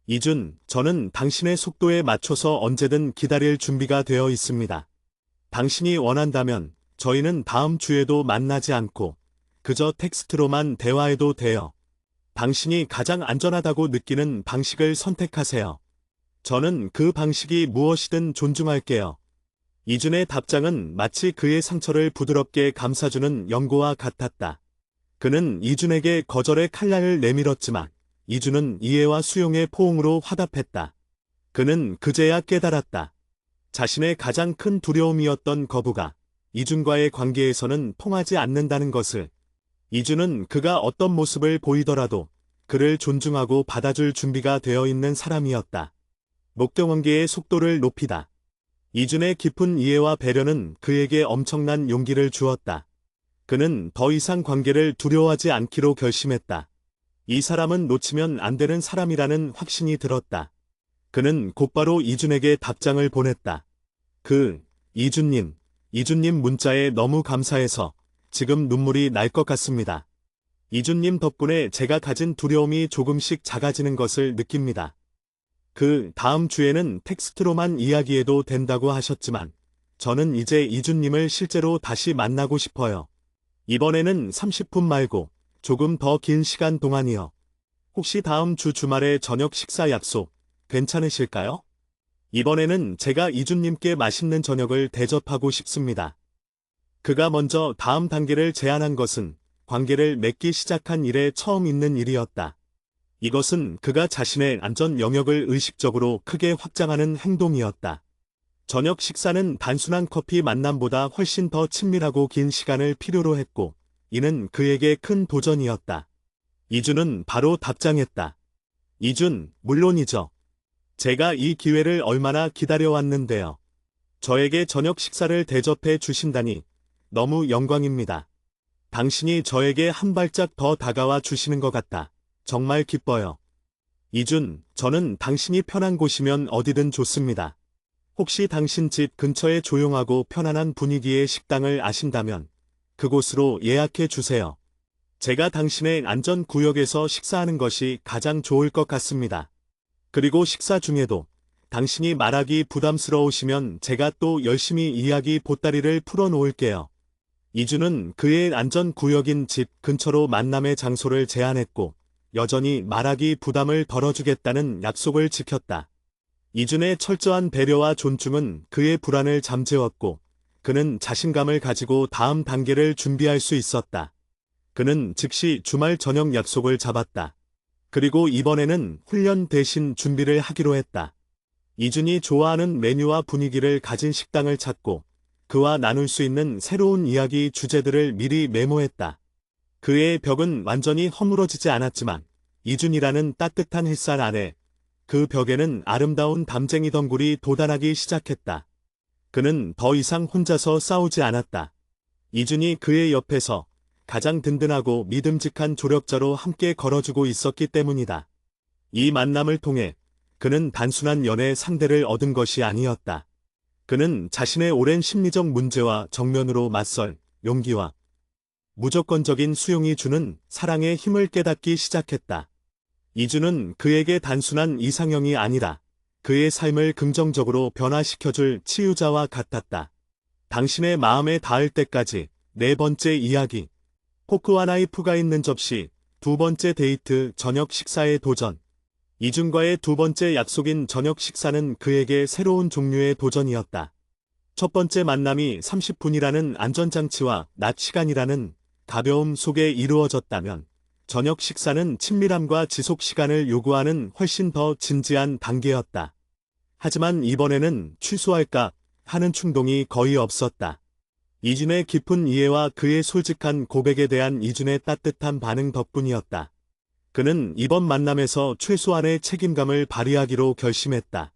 Speaker 1: 이준, 저는 당신의 속도에 맞춰서 언제든 기다릴 준비가 되어 있습니다. 당신이 원한다면 저희는 다음 주에도 만나지 않고 그저 텍스트로만 대화해도 돼요. 당신이 가장 안전하다고 느끼는 방식을 선택하세요. 저는 그 방식이 무엇이든 존중할게요. 이준의 답장은 마치 그의 상처를 부드럽게 감싸주는 연고와 같았다. 그는 이준에게 거절의 칼날을 내밀었지만 이준은 이해와 수용의 포옹으로 화답했다. 그는 그제야 깨달았다. 자신의 가장 큰 두려움이었던 거부가 이준과의 관계에서는 통하지 않는다는 것을. 이준은 그가 어떤 모습을 보이더라도 그를 존중하고 받아줄 준비가 되어 있는 사람이었다. 목동관계의 속도를 높이다. 이준의 깊은 이해와 배려는 그에게 엄청난 용기를 주었다. 그는 더 이상 관계를 두려워하지 않기로 결심했다. 이 사람은 놓치면 안 되는 사람이라는 확신이 들었다. 그는 곧바로 이준에게 답장을 보냈다. 이준님 문자에 너무 감사해서 지금 눈물이 날 것 같습니다. 이준님 덕분에 제가 가진 두려움이 조금씩 작아지는 것을 느낍니다. 다음 주에는 텍스트로만 이야기해도 된다고 하셨지만 저는 이제 이준님을 실제로 다시 만나고 싶어요. 이번에는 30분 말고 조금 더 긴 시간 동안이요. 혹시 다음 주 주말에 저녁 식사 약속 괜찮으실까요? 이번에는 제가 이준님께 맛있는 저녁을 대접하고 싶습니다. 그가 먼저 다음 단계를 제안한 것은 관계를 맺기 시작한 이래 처음 있는 일이었다. 이것은 그가 자신의 안전 영역을 의식적으로 크게 확장하는 행동이었다. 저녁 식사는 단순한 커피 만남보다 훨씬 더 친밀하고 긴 시간을 필요로 했고, 이는 그에게 큰 도전이었다. 이준은 바로 답장했다. 이준, 물론이죠. 제가 이 기회를 얼마나 기다려왔는데요. 저에게 저녁 식사를 대접해 주신다니 너무 영광입니다. 당신이 저에게 한 발짝 더 다가와 주시는 것 같아 정말 기뻐요. 이준, 저는 당신이 편한 곳이면 어디든 좋습니다. 혹시 당신 집 근처에 조용하고 편안한 분위기의 식당을 아신다면 그곳으로 예약해 주세요. 제가 당신의 안전구역에서 식사하는 것이 가장 좋을 것 같습니다. 그리고 식사 중에도 당신이 말하기 부담스러우시면 제가 또 열심히 이야기 보따리를 풀어놓을게요. 이준은 그의 안전구역인 집 근처로 만남의 장소를 제안했고 여전히 말하기 부담을 덜어주겠다는 약속을 지켰다. 이준의 철저한 배려와 존중은 그의 불안을 잠재웠고 그는 자신감을 가지고 다음 단계를 준비할 수 있었다. 그는 즉시 주말 저녁 약속을 잡았다. 그리고 이번에는 훈련 대신 준비를 하기로 했다. 이준이 좋아하는 메뉴와 분위기를 가진 식당을 찾고 그와 나눌 수 있는 새로운 이야기 주제들을 미리 메모했다. 그의 벽은 완전히 허물어지지 않았지만 이준이라는 따뜻한 햇살 아래 그 벽에는 아름다운 담쟁이 덩굴이 돋아나기 시작했다. 그는 더 이상 혼자서 싸우지 않았다. 이준이 그의 옆에서 가장 든든하고 믿음직한 조력자로 함께 걸어주고 있었기 때문이다. 이 만남을 통해 그는 단순한 연애 상대를 얻은 것이 아니었다. 그는 자신의 오랜 심리적 문제와 정면으로 맞설 용기와 무조건적인 수용이 주는 사랑의 힘을 깨닫기 시작했다. 이준은 그에게 단순한 이상형이 아니라 그의 삶을 긍정적으로 변화시켜줄 치유자와 같았다. 당신의 마음에 닿을 때까지 네 번째 이야기. 포크와 나이프가 있는 접시. 두 번째 데이트 저녁 식사의 도전. 이준과의 두 번째 약속인 저녁 식사는 그에게 새로운 종류의 도전이었다. 첫 번째 만남이 30분이라는 안전장치와 낮 시간이라는 가벼움 속에 이루어졌다면 저녁 식사는 친밀함과 지속 시간을 요구하는 훨씬 더 진지한 단계였다. 하지만 이번에는 취소할까 하는 충동이 거의 없었다. 이준의 깊은 이해와 그의 솔직한 고백에 대한 이준의 따뜻한 반응 덕분이었다. 그는 이번 만남에서 최소한의 책임감을 발휘하기로 결심했다.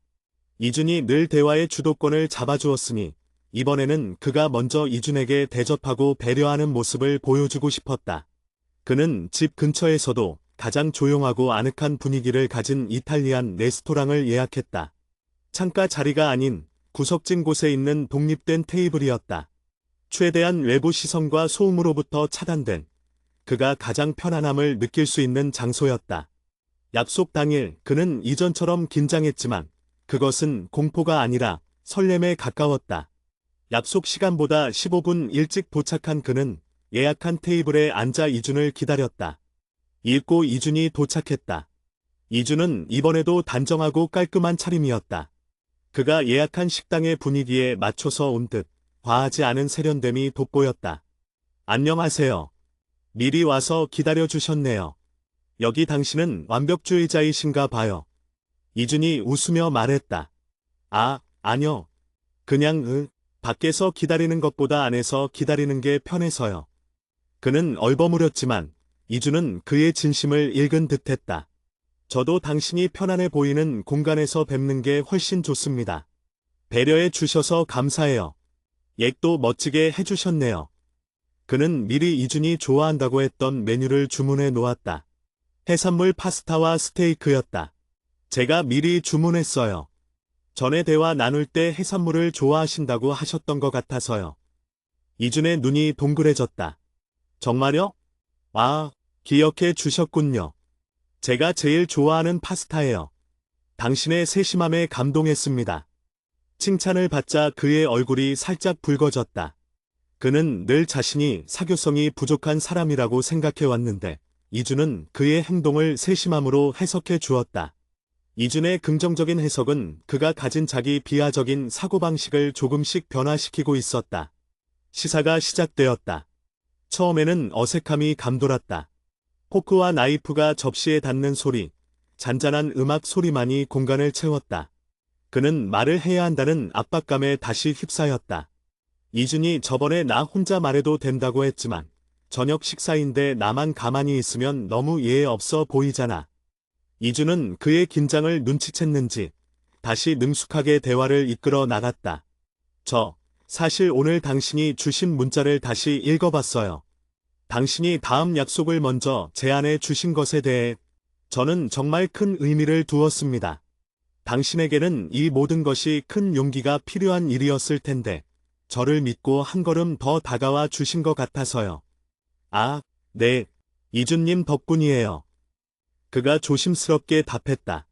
Speaker 1: 이준이 늘 대화의 주도권을 잡아주었으니 이번에는 그가 먼저 이준에게 대접하고 배려하는 모습을 보여주고 싶었다. 그는 집 근처에서도 가장 조용하고 아늑한 분위기를 가진 이탈리안 레스토랑을 예약했다. 창가 자리가 아닌 구석진 곳에 있는 독립된 테이블이었다. 최대한 외부 시선과 소음으로부터 차단된 그가 가장 편안함을 느낄 수 있는 장소였다. 약속 당일 그는 이전처럼 긴장했지만 그것은 공포가 아니라 설렘에 가까웠다. 약속 시간보다 15분 일찍 도착한 그는 예약한 테이블에 앉아 이준을 기다렸다. 읽고 이준이 도착했다. 이준은 이번에도 단정하고 깔끔한 차림이었다. 그가 예약한 식당의 분위기에 맞춰서 온 듯 과하지 않은 세련됨이 돋보였다. 안녕하세요. 미리 와서 기다려주셨네요. 여기 당신은 완벽주의자이신가 봐요. 이준이 웃으며 말했다. 아니요. 그냥 밖에서 기다리는 것보다 안에서 기다리는 게 편해서요. 그는 얼버무렸지만 이준은 그의 진심을 읽은 듯했다. 저도 당신이 편안해 보이는 공간에서 뵙는 게 훨씬 좋습니다. 배려해 주셔서 감사해요. 옅도 멋지게 해주셨네요. 그는 미리 이준이 좋아한다고 했던 메뉴를 주문해 놓았다. 해산물 파스타와 스테이크였다. 제가 미리 주문했어요. 전에 대화 나눌 때 해산물을 좋아하신다고 하셨던 것 같아서요. 이준의 눈이 동그래졌다. 정말요? 기억해 주셨군요. 제가 제일 좋아하는 파스타예요. 당신의 세심함에 감동했습니다. 칭찬을 받자 그의 얼굴이 살짝 붉어졌다. 그는 늘 자신이 사교성이 부족한 사람이라고 생각해왔는데 이준은 그의 행동을 세심함으로 해석해 주었다. 이준의 긍정적인 해석은 그가 가진 자기 비하적인 사고방식을 조금씩 변화시키고 있었다. 시사가 시작되었다. 처음에는 어색함이 감돌았다. 포크와 나이프가 접시에 닿는 소리, 잔잔한 음악 소리만이 공간을 채웠다. 그는 말을 해야 한다는 압박감에 다시 휩싸였다. 이준이 저번에 나 혼자 말해도 된다고 했지만 저녁 식사인데 나만 가만히 있으면 너무 예의 없어 보이잖아. 이준은 그의 긴장을 눈치챘는지 다시 능숙하게 대화를 이끌어 나갔다. 사실 오늘 당신이 주신 문자를 다시 읽어봤어요. 당신이 다음 약속을 먼저 제안해 주신 것에 대해 저는 정말 큰 의미를 두었습니다. 당신에게는 이 모든 것이 큰 용기가 필요한 일이었을 텐데 저를 믿고 한 걸음 더 다가와 주신 것 같아서요. 네. 이준님 덕분이에요. 그가 조심스럽게 답했다.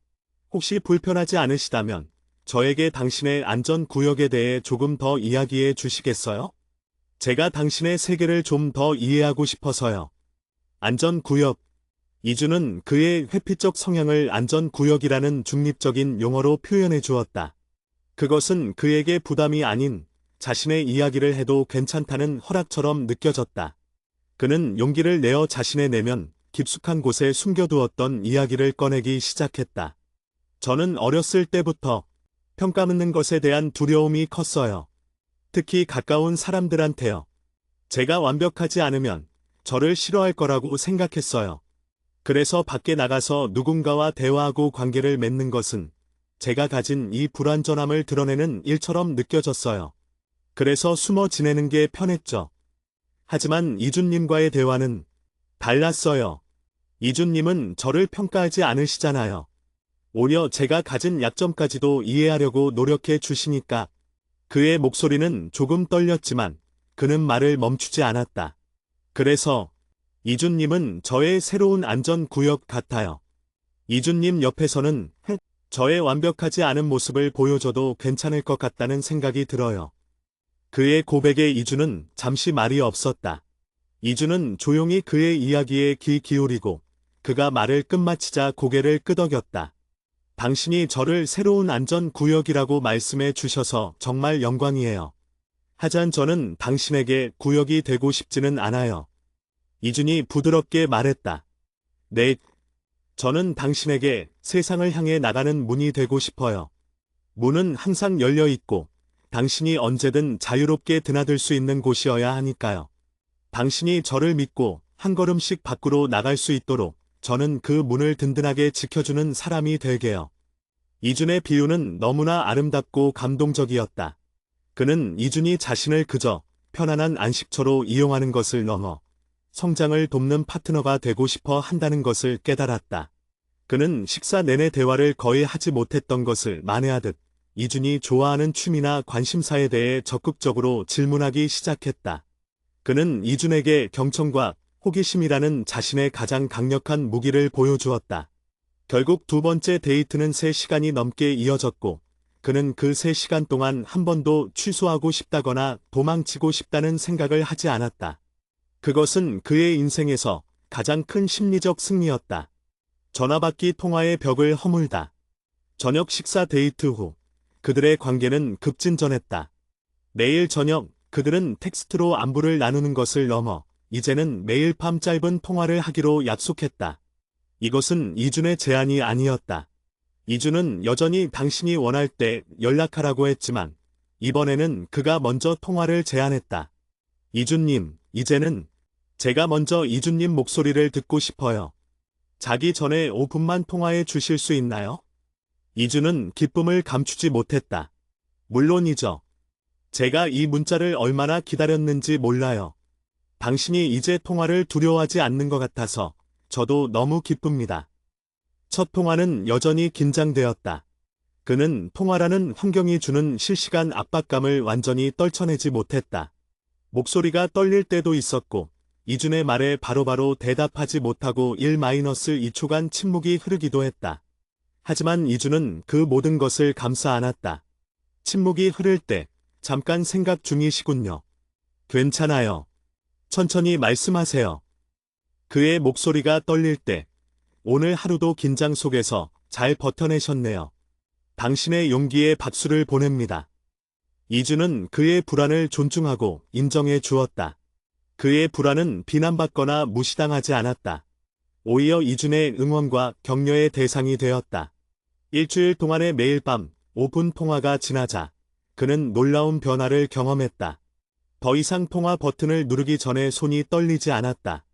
Speaker 1: 혹시 불편하지 않으시다면 저에게 당신의 안전구역에 대해 조금 더 이야기해 주시겠어요? 제가 당신의 세계를 좀 더 이해하고 싶어서요. 안전구역. 이준은 그의 회피적 성향을 안전구역이라는 중립적인 용어로 표현해 주었다. 그것은 그에게 부담이 아닌 자신의 이야기를 해도 괜찮다는 허락처럼 느껴졌다. 그는 용기를 내어 자신의 내면 깊숙한 곳에 숨겨두었던 이야기를 꺼내기 시작했다. 저는 어렸을 때부터 평가받는 것에 대한 두려움이 컸어요. 특히 가까운 사람들한테요. 제가 완벽하지 않으면 저를 싫어할 거라고 생각했어요. 그래서 밖에 나가서 누군가와 대화하고 관계를 맺는 것은 제가 가진 이 불완전함을 드러내는 일처럼 느껴졌어요. 그래서 숨어 지내는 게 편했죠. 하지만 이준님과의 대화는 달랐어요. 이준님은 저를 평가하지 않으시잖아요. 오히려 제가 가진 약점까지도 이해하려고 노력해 주시니까. 그의 목소리는 조금 떨렸지만 그는 말을 멈추지 않았다. 그래서 이준님은 저의 새로운 안전구역 같아요. 이준님 옆에서는 저의 완벽하지 않은 모습을 보여줘도 괜찮을 것 같다는 생각이 들어요. 그의 고백에 이준은 잠시 말이 없었다. 이준은 조용히 그의 이야기에 귀 기울이고 그가 말을 끝마치자 고개를 끄덕였다. 당신이 저를 새로운 안전구역이라고 말씀해 주셔서 정말 영광이에요. 하지만 저는 당신에게 구역이 되고 싶지는 않아요. 이준이 부드럽게 말했다. 네, 저는 당신에게 세상을 향해 나가는 문이 되고 싶어요. 문은 항상 열려 있고 당신이 언제든 자유롭게 드나들 수 있는 곳이어야 하니까요. 당신이 저를 믿고 한 걸음씩 밖으로 나갈 수 있도록 저는 그 문을 든든하게 지켜주는 사람이 되게요. 이준의 비유는 너무나 아름답고 감동적이었다. 그는 이준이 자신을 그저 편안한 안식처로 이용하는 것을 넘어 성장을 돕는 파트너가 되고 싶어 한다는 것을 깨달았다. 그는 식사 내내 대화를 거의 하지 못했던 것을 만회하듯 이준이 좋아하는 취미나 관심사에 대해 적극적으로 질문하기 시작했다. 그는 이준에게 경청과 호기심이라는 자신의 가장 강력한 무기를 보여주었다. 결국 두 번째 데이트는 3시간이 넘게 이어졌고, 그는 그 3시간 동안 한 번도 취소하고 싶다거나 도망치고 싶다는 생각을 하지 않았다. 그것은 그의 인생에서 가장 큰 심리적 승리였다. 전화받기 통화의 벽을 허물다. 저녁 식사 데이트 후 그들의 관계는 급진전했다. 매일 저녁 그들은 텍스트로 안부를 나누는 것을 넘어 이제는 매일 밤 짧은 통화를 하기로 약속했다. 이것은 이준의 제안이 아니었다. 이준은 여전히 당신이 원할 때 연락하라고 했지만 이번에는 그가 먼저 통화를 제안했다. 이준님, 이제는 제가 먼저 이준님 목소리를 듣고 싶어요. 자기 전에 5분만 통화해 주실 수 있나요? 이준은 기쁨을 감추지 못했다. 물론이죠. 제가 이 문자를 얼마나 기다렸는지 몰라요. 당신이 이제 통화를 두려워하지 않는 것 같아서 저도 너무 기쁩니다. 첫 통화는 여전히 긴장되었다. 그는 통화라는 환경이 주는 실시간 압박감을 완전히 떨쳐내지 못했다. 목소리가 떨릴 때도 있었고, 이준의 말에 바로바로 대답하지 못하고 1-2초간 침묵이 흐르기도 했다. 하지만 이준은 그 모든 것을 감싸 안았다. 침묵이 흐를 때, 잠깐 생각 중이시군요. 괜찮아요. 천천히 말씀하세요. 그의 목소리가 떨릴 때, 오늘 하루도 긴장 속에서 잘 버텨내셨네요. 당신의 용기에 박수를 보냅니다. 이준은 그의 불안을 존중하고 인정해 주었다. 그의 불안은 비난받거나 무시당하지 않았다. 오히려 이준의 응원과 격려의 대상이 되었다. 일주일 동안의 매일 밤 5분 통화가 지나자 그는 놀라운 변화를 경험했다. 더 이상 통화 버튼을 누르기 전에 손이 떨리지 않았다.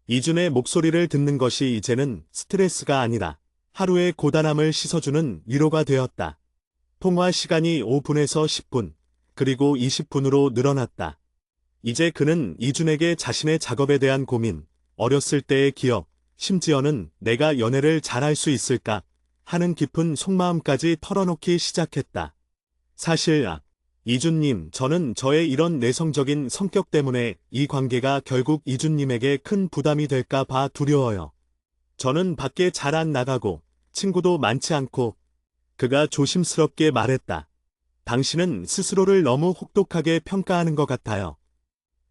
Speaker 1: 이준의 목소리를 듣는 것이 이제는 스트레스가 아니라 하루의 고단함을 씻어주는 위로가 되었다. 통화 시간이 5분에서 10분, 그리고 20분으로 늘어났다. 이제 그는 이준에게 자신의 작업에 대한 고민, 어렸을 때의 기억, 심지어는 내가 연애를 잘할 수 있을까 하는 깊은 속마음까지 털어놓기 시작했다. 사실 이준님, 저는 저의 이런 내성적인 성격 때문에 이 관계가 결국 이준님에게 큰 부담이 될까 봐 두려워요. 저는 밖에 잘 안 나가고 친구도 많지 않고. 그가 조심스럽게 말했다. 당신은 스스로를 너무 혹독하게 평가하는 것 같아요.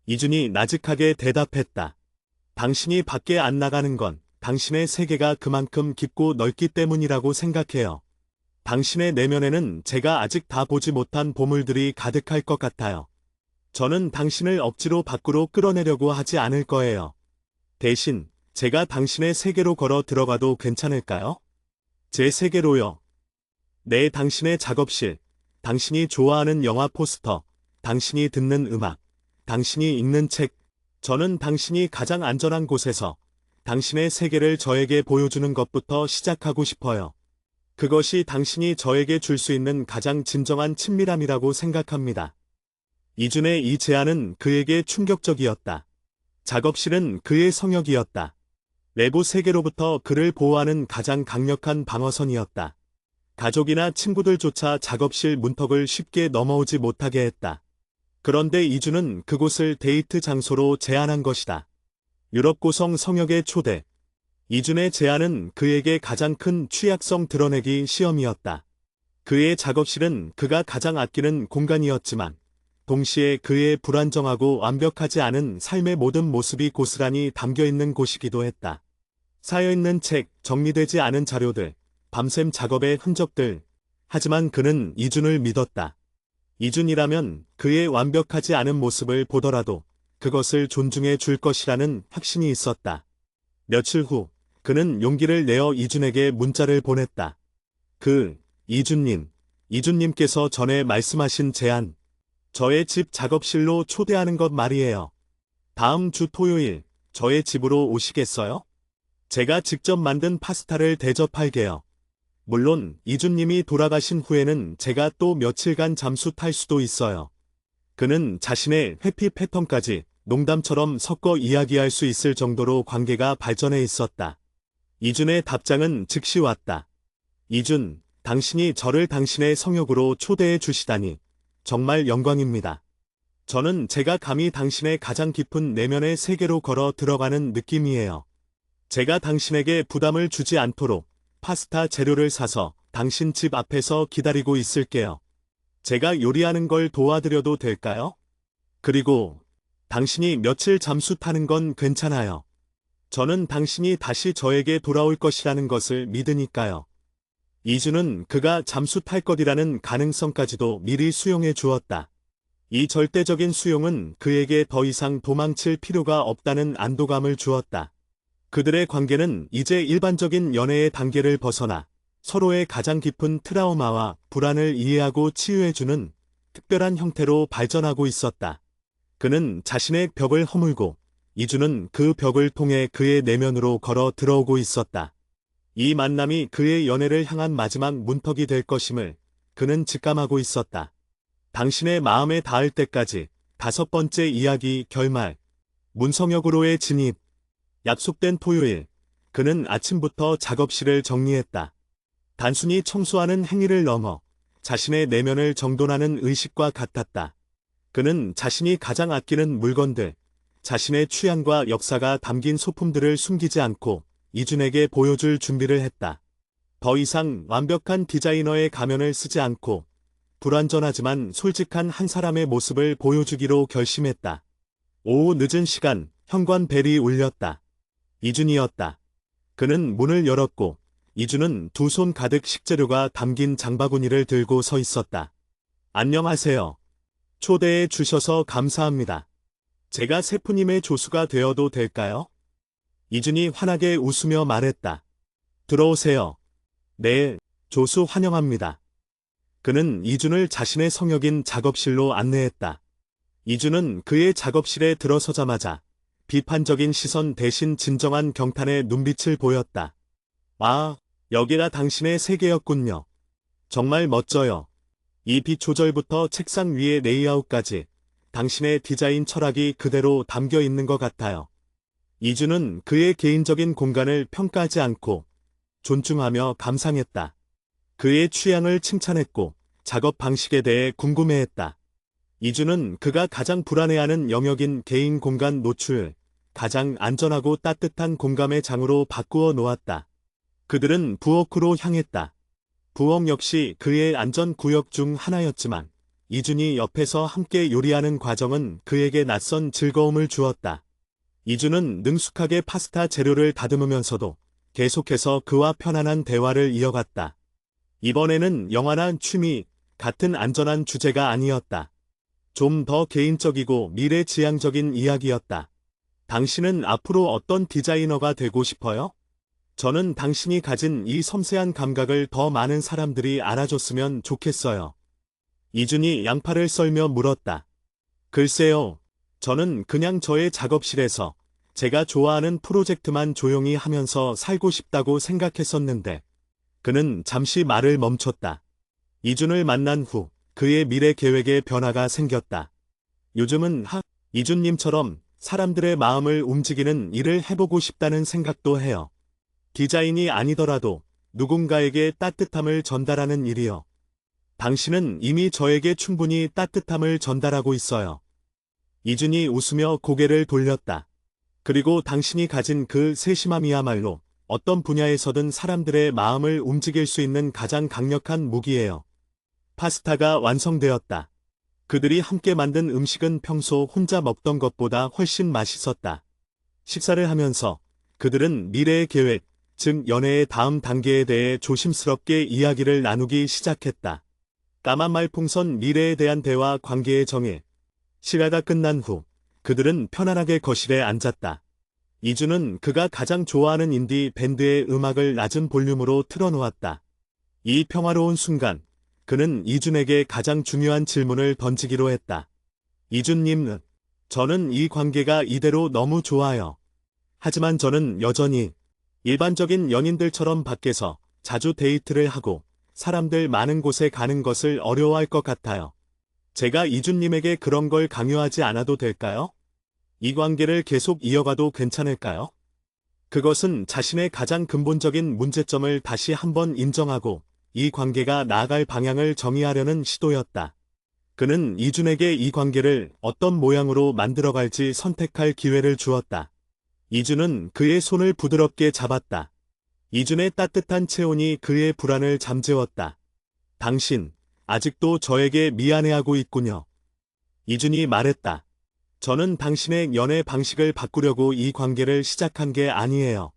Speaker 1: 이준이 나직하게 대답했다. 당신이 밖에 안 나가는 건 당신의 세계가 그만큼 깊고 넓기 때문이라고 생각해요. 당신의 내면에는 제가 아직 다 보지 못한 보물들이 가득할 것 같아요. 저는 당신을 억지로 밖으로 끌어내려고 하지 않을 거예요. 대신 제가 당신의 세계로 걸어 들어가도 괜찮을까요? 제 세계로요. 네, 당신의 작업실, 당신이 좋아하는 영화 포스터, 당신이 듣는 음악, 당신이 읽는 책, 저는 당신이 가장 안전한 곳에서 당신의 세계를 저에게 보여주는 것부터 시작하고 싶어요. 그것이 당신이 저에게 줄 수 있는 가장 진정한 친밀함이라고 생각합니다. 이준의 이 제안은 그에게 충격적이었다. 작업실은 그의 성역이었다. 외부 세계로부터 그를 보호하는 가장 강력한 방어선이었다. 가족이나 친구들조차 작업실 문턱을 쉽게 넘어오지 못하게 했다. 그런데 이준은 그곳을 데이트 장소로 제안한 것이다. 유럽 고성 성역의 초대. 이준의 제안은 그에게 가장 큰 취약성 드러내기 시험이었다. 그의 작업실은 그가 가장 아끼는 공간이었지만 동시에 그의 불안정하고 완벽하지 않은 삶의 모든 모습이 고스란히 담겨있는 곳이기도 했다. 쌓여있는 책, 정리되지 않은 자료들, 밤샘 작업의 흔적들. 하지만 그는 이준을 믿었다. 이준이라면 그의 완벽하지 않은 모습을 보더라도 그것을 존중해 줄 것이라는 확신이 있었다. 며칠 후 그는 용기를 내어 이준에게 문자를 보냈다. 이준님께서 전에 말씀하신 제안, 저의 집 작업실로 초대하는 것 말이에요. 다음 주 토요일 저의 집으로 오시겠어요? 제가 직접 만든 파스타를 대접할게요. 물론 이준님이 돌아가신 후에는 제가 또 며칠간 잠수 탈 수도 있어요. 그는 자신의 회피 패턴까지 농담처럼 섞어 이야기할 수 있을 정도로 관계가 발전해 있었다. 이준의 답장은 즉시 왔다. 이준, 당신이 저를 당신의 성욕으로 초대해 주시다니 정말 영광입니다. 저는 제가 감히 당신의 가장 깊은 내면의 세계로 걸어 들어가는 느낌이에요. 제가 당신에게 부담을 주지 않도록 파스타 재료를 사서 당신 집 앞에서 기다리고 있을게요. 제가 요리하는 걸 도와드려도 될까요? 그리고 당신이 며칠 잠수 타는 건 괜찮아요. 저는 당신이 다시 저에게 돌아올 것이라는 것을 믿으니까요. 이주는 그가 잠수 탈 것이라는 가능성까지도 미리 수용해 주었다. 이 절대적인 수용은 그에게 더 이상 도망칠 필요가 없다는 안도감을 주었다. 그들의 관계는 이제 일반적인 연애의 단계를 벗어나 서로의 가장 깊은 트라우마와 불안을 이해하고 치유해주는 특별한 형태로 발전하고 있었다. 그는 자신의 벽을 허물고 이주는 그 벽을 통해 그의 내면으로 걸어 들어오고 있었다. 이 만남이 그의 연애를 향한 마지막 문턱이 될 것임을 그는 직감하고 있었다. 당신의 마음에 닿을 때까지 5번째 이야기 결말. 문성역으로의 진입. 약속된 토요일. 그는 아침부터 작업실을 정리했다. 단순히 청소하는 행위를 넘어 자신의 내면을 정돈하는 의식과 같았다. 그는 자신이 가장 아끼는 물건들, 자신의 취향과 역사가 담긴 소품들을 숨기지 않고 이준에게 보여줄 준비를 했다. 더 이상 완벽한 디자이너의 가면을 쓰지 않고 불완전하지만 솔직한 한 사람의 모습을 보여주기로 결심했다. 오후 늦은 시간, 현관 벨이 울렸다. 이준이었다. 그는 문을 열었고 이준은 두 손 가득 식재료가 담긴 장바구니를 들고 서 있었다. 안녕하세요. 초대해 주셔서 감사합니다. 제가 세프님의 조수가 되어도 될까요? 이준이 환하게 웃으며 말했다. 들어오세요. 네, 조수 환영합니다. 그는 이준을 자신의 성역인 작업실로 안내했다. 이준은 그의 작업실에 들어서자마자 비판적인 시선 대신 진정한 경탄의 눈빛을 보였다. 아, 여기가 당신의 세계였군요. 정말 멋져요. 이 빛 조절부터 책상 위의 레이아웃까지 당신의 디자인 철학이 그대로 담겨 있는 것 같아요. 이준은 그의 개인적인 공간을 평가하지 않고 존중하며 감상했다. 그의 취향을 칭찬했고 작업 방식에 대해 궁금해했다. 이준은 그가 가장 불안해하는 영역인 개인 공간 노출을 가장 안전하고 따뜻한 공감의 장으로 바꾸어 놓았다. 그들은 부엌으로 향했다. 부엌 역시 그의 안전구역 중 하나였지만 이준이 옆에서 함께 요리하는 과정은 그에게 낯선 즐거움을 주었다. 이준은 능숙하게 파스타 재료를 다듬으면서도 계속해서 그와 편안한 대화를 이어갔다. 이번에는 영화나 취미 같은 안전한 주제가 아니었다. 좀 더 개인적이고 미래지향적인 이야기였다. 당신은 앞으로 어떤 디자이너가 되고 싶어요? 저는 당신이 가진 이 섬세한 감각을 더 많은 사람들이 알아줬으면 좋겠어요. 이준이 양파를 썰며 물었다. 글쎄요, 저는 그냥 저의 작업실에서 제가 좋아하는 프로젝트만 조용히 하면서 살고 싶다고 생각했었는데. 그는 잠시 말을 멈췄다. 이준을 만난 후 그의 미래 계획에 변화가 생겼다. 요즘은 이준님처럼 사람들의 마음을 움직이는 일을 해보고 싶다는 생각도 해요. 디자인이 아니더라도 누군가에게 따뜻함을 전달하는 일이요. 당신은 이미 저에게 충분히 따뜻함을 전달하고 있어요. 이준이 웃으며 고개를 돌렸다. 그리고 당신이 가진 그 세심함이야말로 어떤 분야에서든 사람들의 마음을 움직일 수 있는 가장 강력한 무기예요. 파스타가 완성되었다. 그들이 함께 만든 음식은 평소 혼자 먹던 것보다 훨씬 맛있었다. 식사를 하면서 그들은 미래의 계획, 즉 연애의 다음 단계에 대해 조심스럽게 이야기를 나누기 시작했다. 까만 말풍선 미래에 대한 대화 관계의 정의. 시가가 끝난 후 그들은 편안하게 거실에 앉았다. 이준은 그가 가장 좋아하는 인디 밴드의 음악을 낮은 볼륨으로 틀어놓았다. 이 평화로운 순간 그는 이준에게 가장 중요한 질문을 던지기로 했다. 이준님, 저는 이 관계가 이대로 너무 좋아요. 하지만 저는 여전히 일반적인 연인들처럼 밖에서 자주 데이트를 하고 사람들 많은 곳에 가는 것을 어려워할 것 같아요. 제가 이준님에게 그런 걸 강요하지 않아도 될까요? 이 관계를 계속 이어가도 괜찮을까요? 그것은 자신의 가장 근본적인 문제점을 다시 한번 인정하고 이 관계가 나아갈 방향을 정의하려는 시도였다. 그는 이준에게 이 관계를 어떤 모양으로 만들어갈지 선택할 기회를 주었다. 이준은 그의 손을 부드럽게 잡았다. 이준의 따뜻한 체온이 그의 불안을 잠재웠다. 당신, 아직도 저에게 미안해하고 있군요. 이준이 말했다. 저는 당신의 연애 방식을 바꾸려고 이 관계를 시작한 게 아니에요.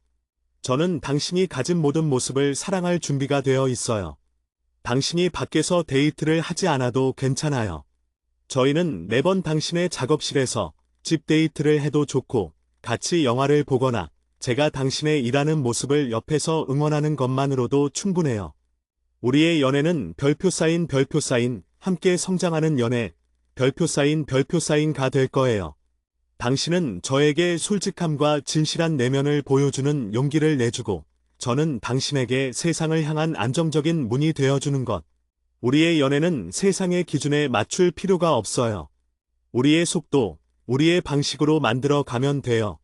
Speaker 1: 저는 당신이 가진 모든 모습을 사랑할 준비가 되어 있어요. 당신이 밖에서 데이트를 하지 않아도 괜찮아요. 저희는 매번 당신의 작업실에서 집 데이트를 해도 좋고 같이 영화를 보거나 제가 당신의 일하는 모습을 옆에서 응원하는 것만으로도 충분해요. 우리의 연애는 별표 사인 함께 성장하는 연애 별표 사인가 될 거예요. 당신은 저에게 솔직함과 진실한 내면을 보여주는 용기를 내주고 저는 당신에게 세상을 향한 안정적인 문이 되어주는 것. 우리의 연애는 세상의 기준에 맞출 필요가 없어요. 우리의 속도, 우리의 방식으로 만들어 가면 돼요.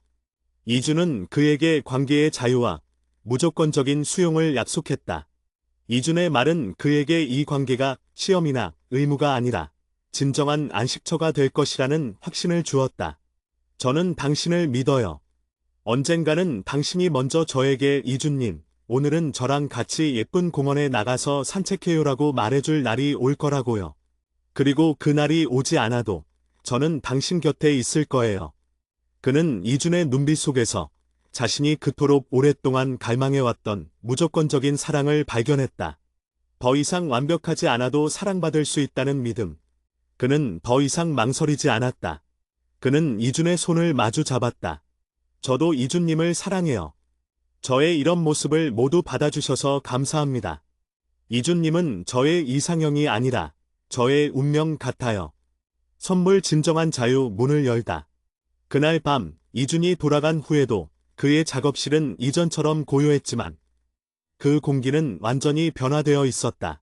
Speaker 1: 이준은 그에게 관계의 자유와 무조건적인 수용을 약속했다. 이준의 말은 그에게 이 관계가 시험이나 의무가 아니라 진정한 안식처가 될 것이라는 확신을 주었다. 저는 당신을 믿어요. 언젠가는 당신이 먼저 저에게 이준님, 오늘은 저랑 같이 예쁜 공원에 나가서 산책해요라고 말해줄 날이 올 거라고요. 그리고 그 날이 오지 않아도 저는 당신 곁에 있을 거예요. 그는 이준의 눈빛 속에서 자신이 그토록 오랫동안 갈망해왔던 무조건적인 사랑을 발견했다. 더 이상 완벽하지 않아도 사랑받을 수 있다는 믿음. 그는 더 이상 망설이지 않았다. 그는 이준의 손을 마주 잡았다. 저도 이준님을 사랑해요. 저의 이런 모습을 모두 받아주셔서 감사합니다. 이준님은 저의 이상형이 아니라 저의 운명 같아요. 선물 진정한 자유 문을 열다. 그날 밤 이준이 돌아간 후에도 그의 작업실은 이전처럼 고요했지만 그 공기는 완전히 변화되어 있었다.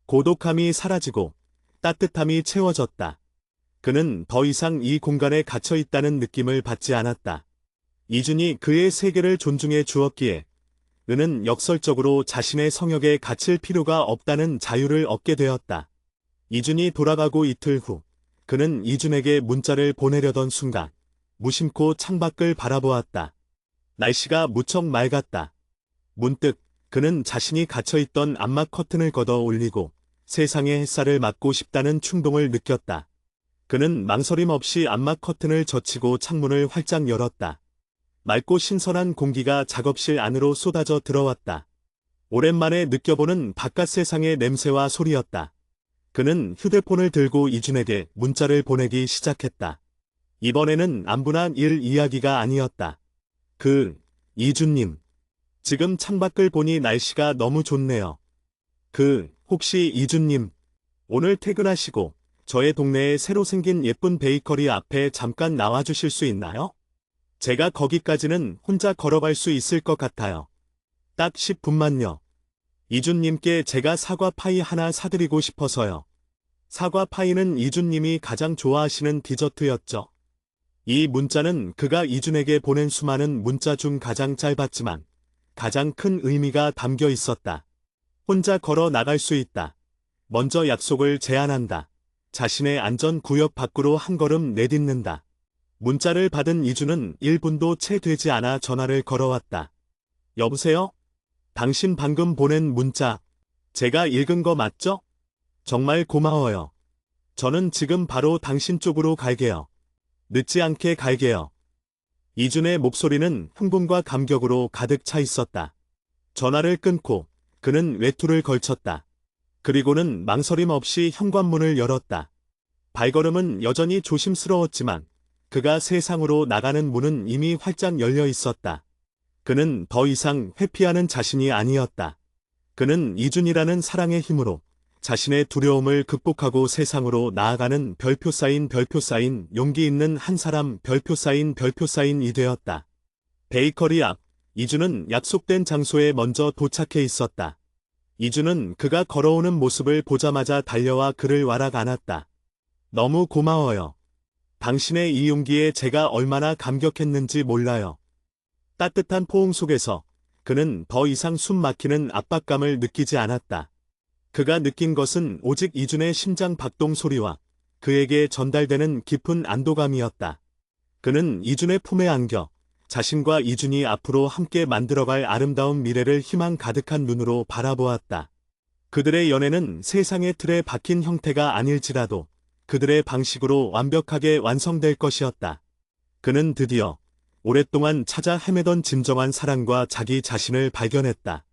Speaker 1: 고독함이 사라지고 따뜻함이 채워졌다. 그는 더 이상 이 공간에 갇혀 있다는 느낌을 받지 않았다. 이준이 그의 세계를 존중해 주었기에 그는 역설적으로 자신의 성역에 갇힐 필요가 없다는 자유를 얻게 되었다. 이준이 돌아가고 이틀 후 그는 이준에게 문자를 보내려던 순간 무심코 창밖을 바라보았다. 날씨가 무척 맑았다. 문득 그는 자신이 갇혀있던 암막 커튼을 걷어 올리고 세상의 햇살을 맞고 싶다는 충동을 느꼈다. 그는 망설임 없이 암막 커튼을 젖히고 창문을 활짝 열었다. 맑고 신선한 공기가 작업실 안으로 쏟아져 들어왔다. 오랜만에 느껴보는 바깥 세상의 냄새와 소리였다. 그는 휴대폰을 들고 이준에게 문자를 보내기 시작했다. 이번에는 안분한 일 이야기가 아니었다. 이준님. 지금 창밖을 보니 날씨가 너무 좋네요. 혹시 이준님, 오늘 퇴근하시고 저의 동네에 새로 생긴 예쁜 베이커리 앞에 잠깐 나와주실 수 있나요? 제가 거기까지는 혼자 걸어갈 수 있을 것 같아요. 딱 10분만요. 이준님께 제가 사과 파이 하나 사드리고 싶어서요. 사과 파이는 이준님이 가장 좋아하시는 디저트였죠. 이 문자는 그가 이준에게 보낸 수많은 문자 중 가장 짧았지만 가장 큰 의미가 담겨 있었다. 혼자 걸어 나갈 수 있다. 먼저 약속을 제안한다. 자신의 안전 구역 밖으로 한 걸음 내딛는다. 문자를 받은 이준은 1분도 채 되지 않아 전화를 걸어왔다. 여보세요? 당신 방금 보낸 문자, 제가 읽은 거 맞죠? 정말 고마워요. 저는 지금 바로 당신 쪽으로 갈게요. 늦지 않게 갈게요. 이준의 목소리는 흥분과 감격으로 가득 차 있었다. 전화를 끊고 그는 외투를 걸쳤다. 그리고는 망설임 없이 현관문을 열었다. 발걸음은 여전히 조심스러웠지만 그가 세상으로 나가는 문은 이미 활짝 열려 있었다. 그는 더 이상 회피하는 자신이 아니었다. 그는 이준이라는 사랑의 힘으로 자신의 두려움을 극복하고 세상으로 나아가는 별표 사인 용기 있는 한 사람 별표 사인이 되었다. 베이커리 앞, 이준은 약속된 장소에 먼저 도착해 있었다. 이준은 그가 걸어오는 모습을 보자마자 달려와 그를 와락 안았다. 너무 고마워요. 당신의 이 용기에 제가 얼마나 감격했는지 몰라요. 따뜻한 포옹 속에서 그는 더 이상 숨 막히는 압박감을 느끼지 않았다. 그가 느낀 것은 오직 이준의 심장 박동 소리와 그에게 전달되는 깊은 안도감이었다. 그는 이준의 품에 안겨 자신과 이준이 앞으로 함께 만들어갈 아름다운 미래를 희망 가득한 눈으로 바라보았다. 그들의 연애는 세상의 틀에 박힌 형태가 아닐지라도 그들의 방식으로 완벽하게 완성될 것이었다. 그는 드디어 오랫동안 찾아 헤매던 진정한 사랑과 자기 자신을 발견했다.